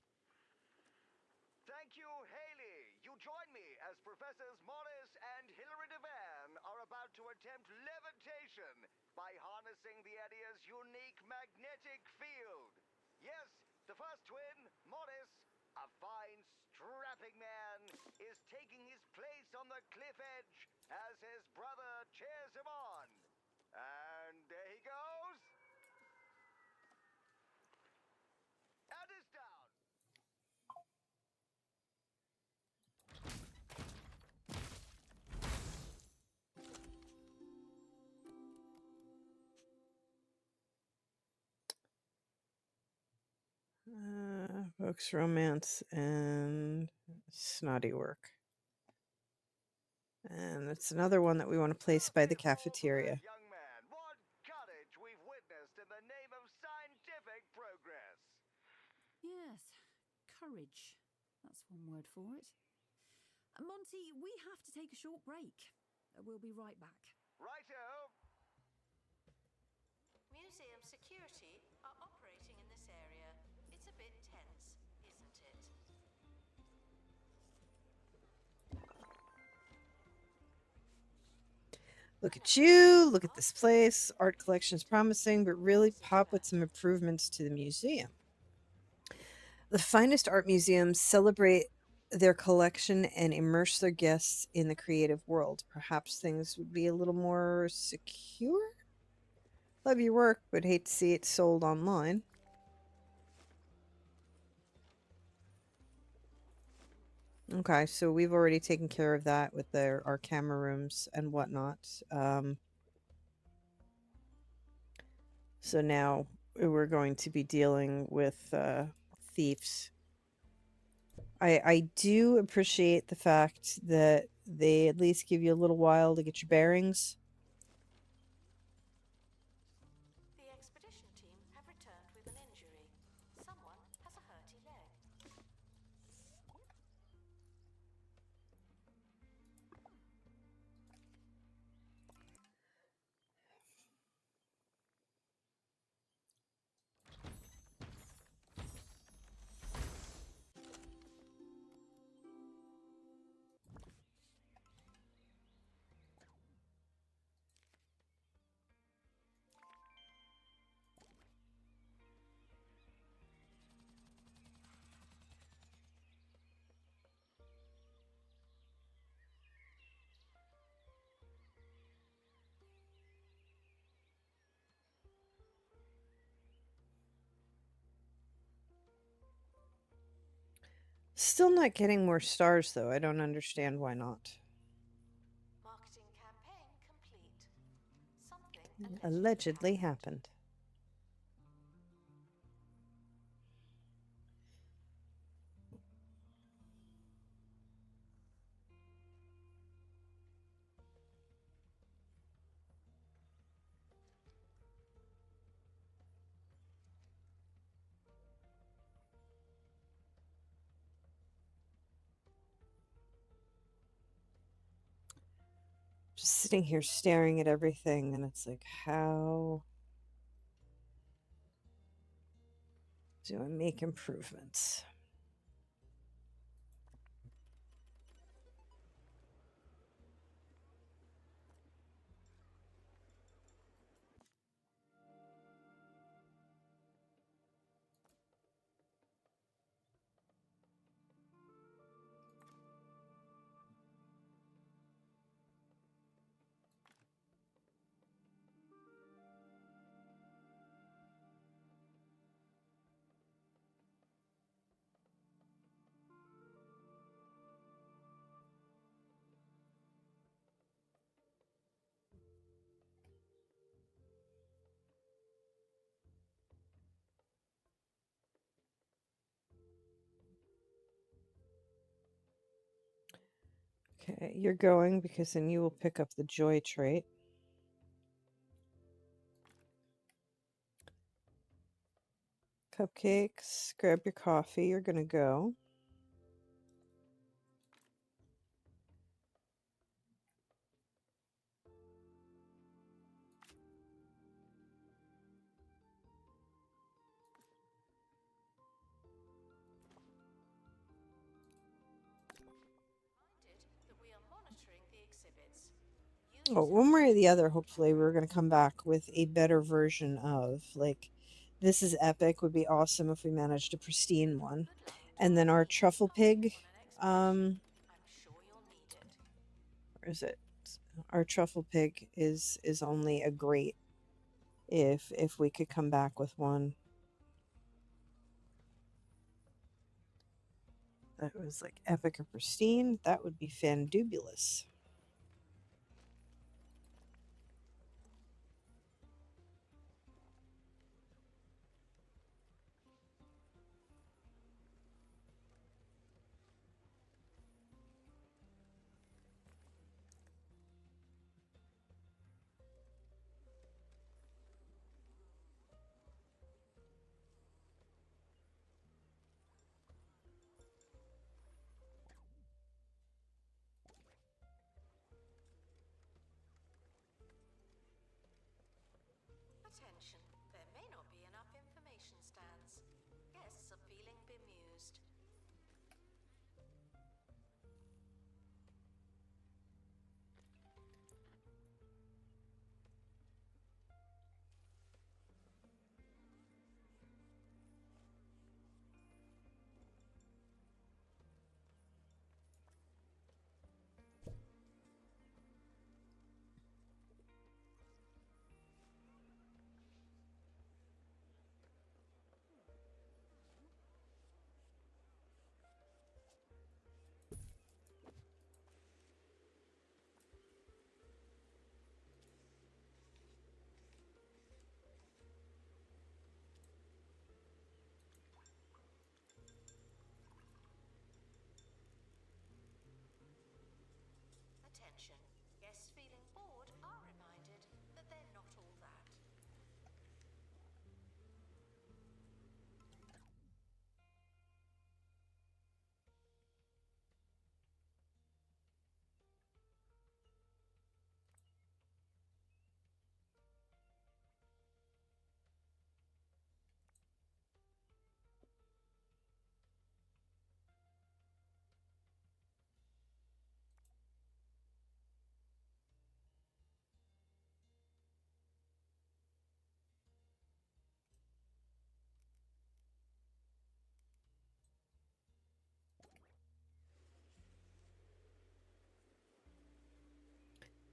Thank you, Haley. You join me as Professors Morris and Hilary Devan are about to attempt levitation by harnessing the area's unique magnetic field. Yes, the first twin, Morris, a fine, strapping man, is taking his place on the cliff edge as his brother cheers him on. And there he goes. And it's down. Books, romance, and snotty work. And it's another one that we want to place by the cafeteria. Young man, what carnage we've witnessed in the name of scientific progress. Yes, courage. That's one word for it. Monty, we have to take a short break. We'll be right back. Righto! Museum security are operating in this area. It's a bit tense, isn't it? Look at you. Look at this place. Art collection is promising, but really pop with some improvements to the museum. The finest art museums celebrate their collection and immerse their guests in the creative world. Perhaps things would be a little more secure? Love your work, but hate to see it sold online. Okay, so we've already taken care of that with our camera rooms and whatnot. So now we're going to be dealing with thieves. I do appreciate the fact that they at least give you a little while to get your bearings. The expedition team have returned with an injury. Someone has a hurty leg. Still not getting more stars, though. I don't understand why not. Marketing campaign complete. Something Allegedly happened. Just sitting here staring at everything, and it's like, how do I make improvements? Okay, you're going because then you will pick up the joy trait. Cupcakes, grab your coffee. You're going to go. that we are monitoring the exhibits. Oh, one way or the other, hopefully, we're going to come back with a better version of, like, this is epic. Would be awesome if we managed a pristine one. Good luck. And then our truffle pig, I'm sure you'll need it. where is it? Our truffle pig is only a great if we could come back with one that was like epic or pristine. That would be fandubulous.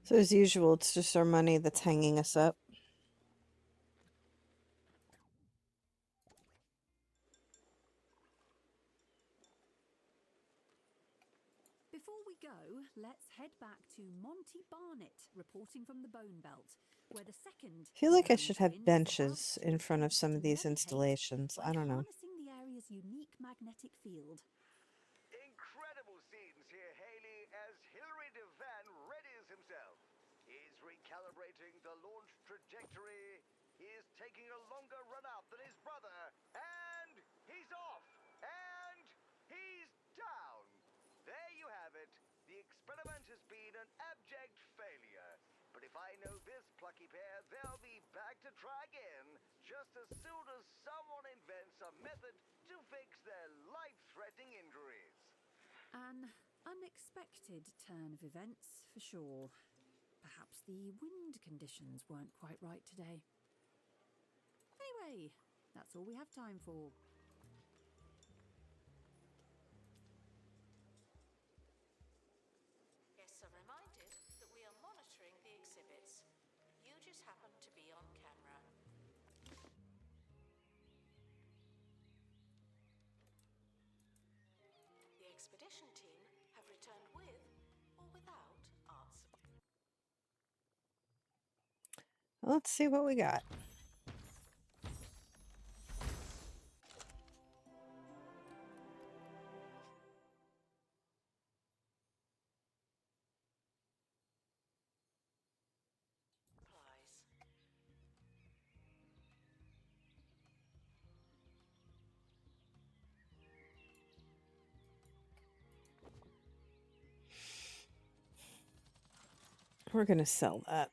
So as usual, it's just our money that's hanging us up. Before we go, let's head back to Monty Barnett, reporting from the Bone Belt, where the second I feel like I Bone should twin have is benches about to in front of attempt some to of these levitate installations. by I don't know. harnessing the area's unique magnetic field. Incredible scenes here, Haley, as Hilary Devan readies himself. He's recalibrating the launch trajectory. He is taking a longer run up than his brother. And he's off. And he's down. There you have it. The experiment has been an abject failure. But if I know this plucky pair, they'll be back to try again just as soon as someone invents a method to fix their life-threatening injuries. An unexpected turn of events, for sure. Perhaps the wind conditions weren't quite right today. Anyway, that's all we have time for. Guests are reminded that we are monitoring the exhibits. You just happen to be on camera. The expedition team have returned with or without art supply. Let's see what we got. We're going to sell that.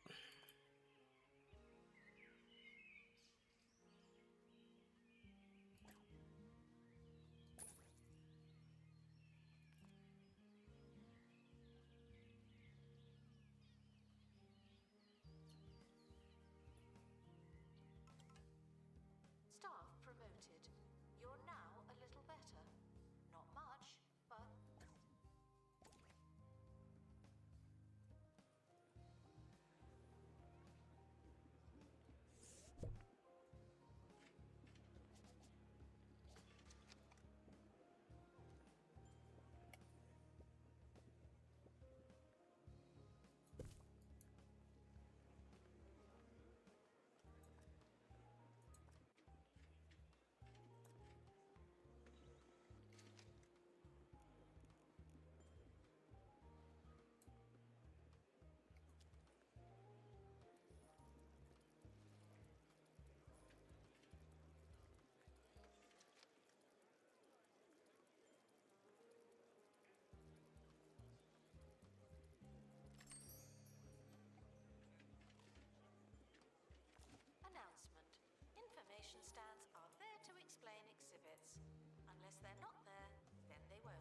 Staff promoted. You're now a little better. Not much, but announcement. Information stands are there to explain exhibits. Unless they're not there, then they won't.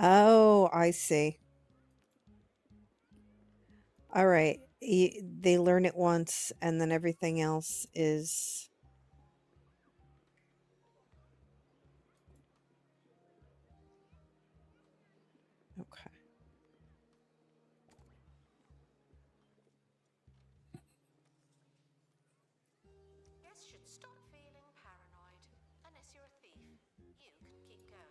Oh, I see. All right. They learn it once, and then everything else is... Okay. Guests should stop feeling paranoid. Unless you're a thief, you can keep going.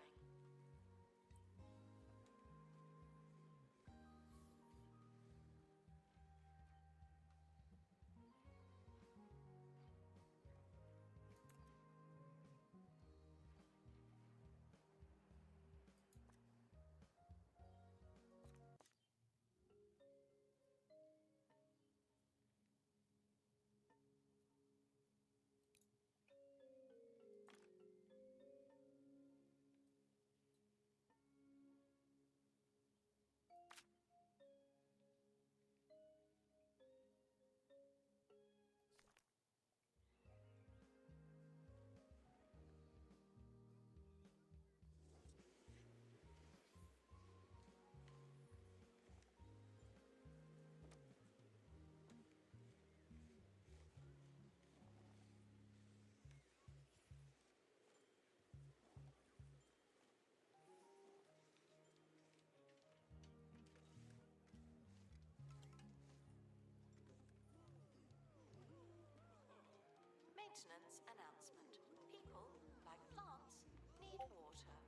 maintenance announcement. People, like plants, need water.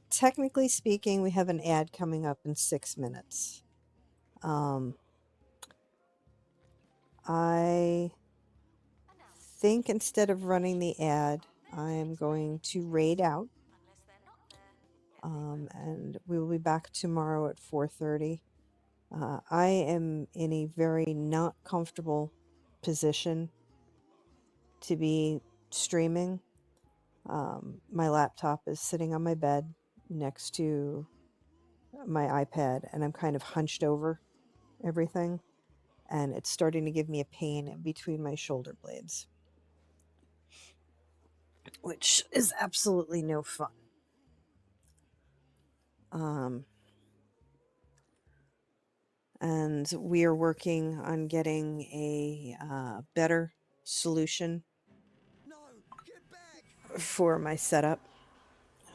Technically speaking, we have an ad coming up in 6 minutes. I think instead of running the ad, I am going to raid out. Unless they're not there, And we will be back tomorrow at 4:30. I am in a very not comfortable position to be streaming. My laptop is sitting on my bed next to my iPad, and I'm kind of hunched over everything, and it's starting to give me a pain in between my shoulder blades, which is absolutely no fun. And we are working on getting a better solution No, get back! for my setup,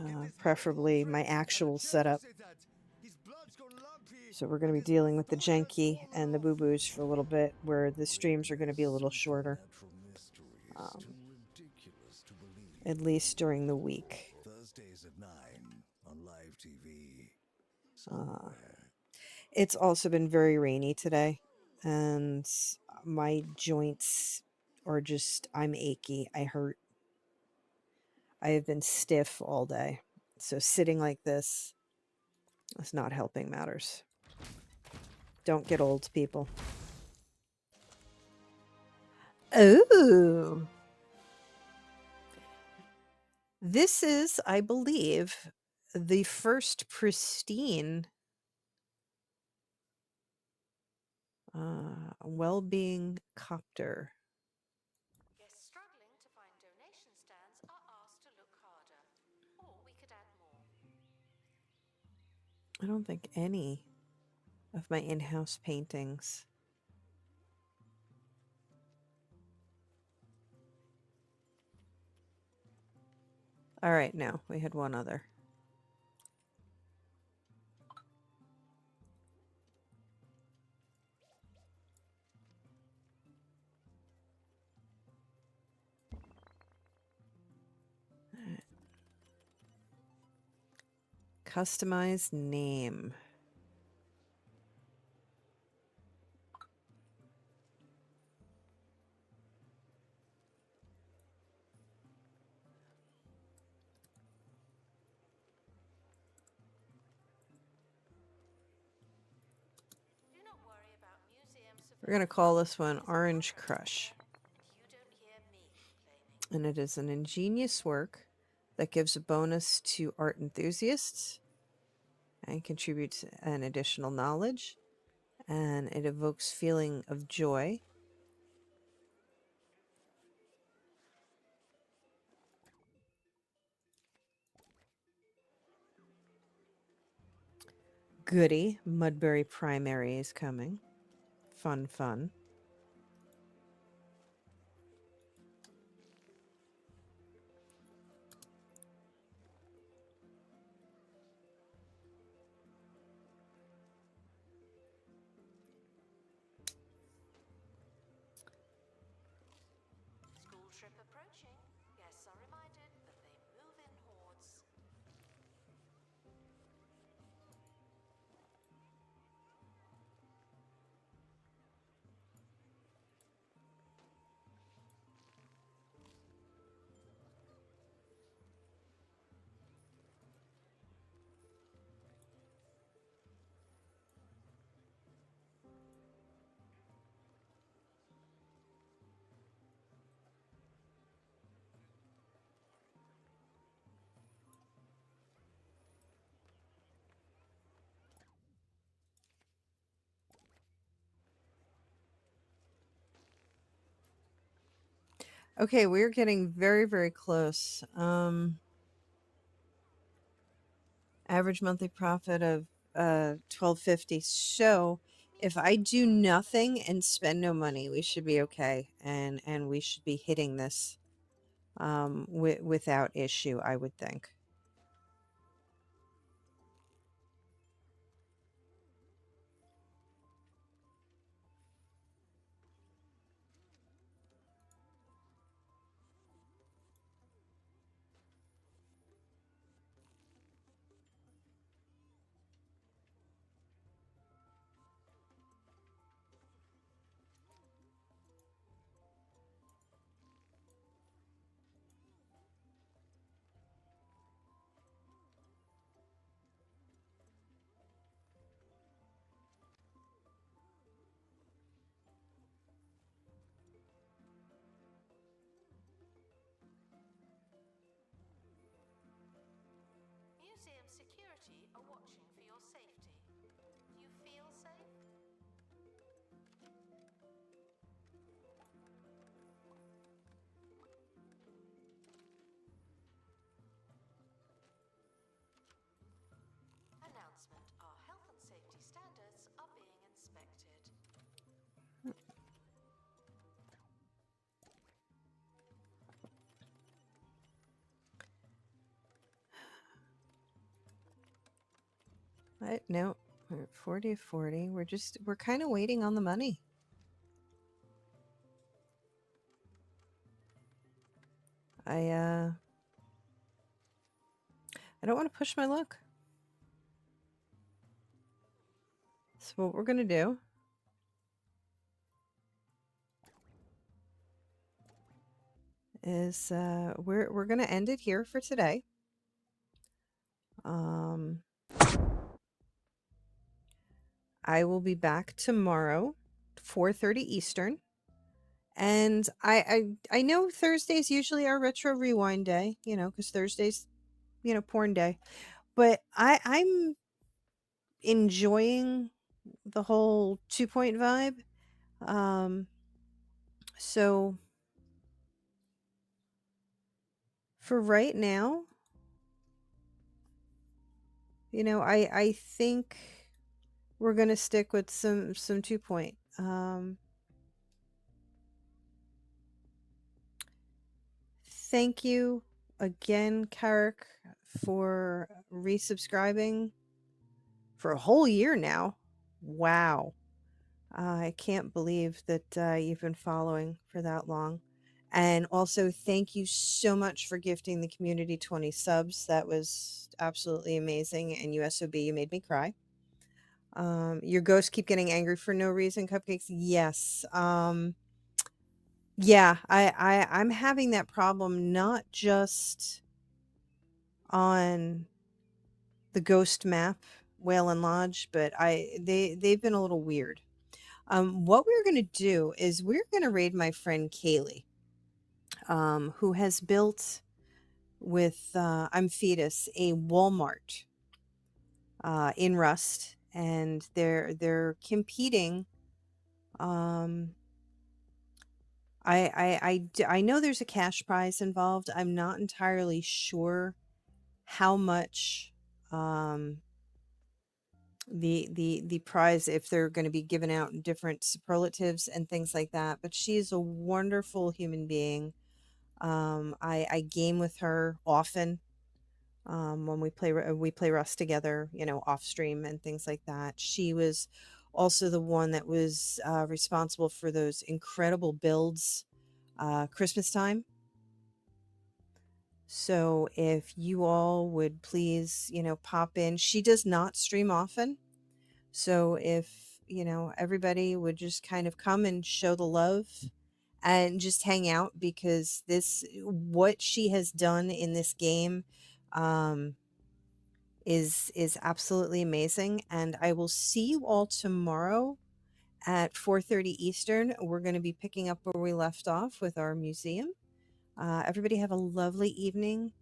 If this preferably boy my is French, actual and I can't setup. say that. His blood's gone lumpy, So we're going to be and his dealing with the mustache janky fallen and the off. boo-boos for a little bit, where the streams are going to be a little shorter, Supernatural mystery is too ridiculous to believe. at least during the week. Thursdays at 9 on live TV. Uh, Somewhere. it's also been very rainy today, and my joints are just, I'm achy. I hurt. I have been stiff all day. So sitting like this is not helping matters. Don't get old, people. Oh. This is, I believe, the first pristine well-being copter. guests struggling to find donation stands are asked to look harder. Or we could add more. I don't think any of my in-house paintings. All right, no, we had one other. Customize name. Do not worry about museums. We're going to call this one Orange Crush. You don't hear me complaining. And it is an ingenious work that gives a bonus to art enthusiasts and contributes an additional knowledge. And it evokes feeling of joy. Goody. Mudbury Primary is coming. Fun, fun. School trip approaching. Guests are reminded that they move in hordes. Okay, we're getting very, very close. Average monthly profit of $12.50. So if I do nothing and spend no money, we should be okay, and we should be hitting this without issue, I would think. Museum security are watching for your safety. You feel safe? Announcement. Our health and safety standards are being inspected. No, we're at 40. We're kind of waiting on the money. I don't want to push my luck. So what we're gonna do is we're gonna end it here for today. I will be back tomorrow, 4:30 Eastern. And I know Thursdays usually are retro rewind day, because Thursday's, porn day. But I'm enjoying the whole 2 point vibe. So for right now, I think we're gonna stick with some 2 point. Thank you again, Carrick, for resubscribing for a whole year now. Wow. I can't believe that you've been following for that long. And also, thank you so much for gifting the community 20 subs. That was absolutely amazing. And USOB, you made me cry. Your ghosts keep getting angry for no reason, Cupcakes. Yes. Yeah, I'm having that problem not just on the ghost map, Whalen Lodge, but they've been a little weird. What we're gonna do is we're gonna raid my friend Kaylee, who has built with I'm Fetus a Walmart in Rust, and they're competing. I know there's a cash prize involved. I'm not entirely sure how much the prize, if they're going to be given out in different superlatives and things like that. But she is a wonderful human being. I game with her often when we play Rust together, off stream and things like that. She was also the one that was responsible for those incredible builds Christmas time. So if you all would please, pop in. She does not stream often. So if, everybody would just kind of come and show the love and just hang out, because what she has done in this game is absolutely amazing. And I will see you all tomorrow at 4:30 Eastern. We're going to be picking up where we left off with our museum. Everybody have a lovely evening.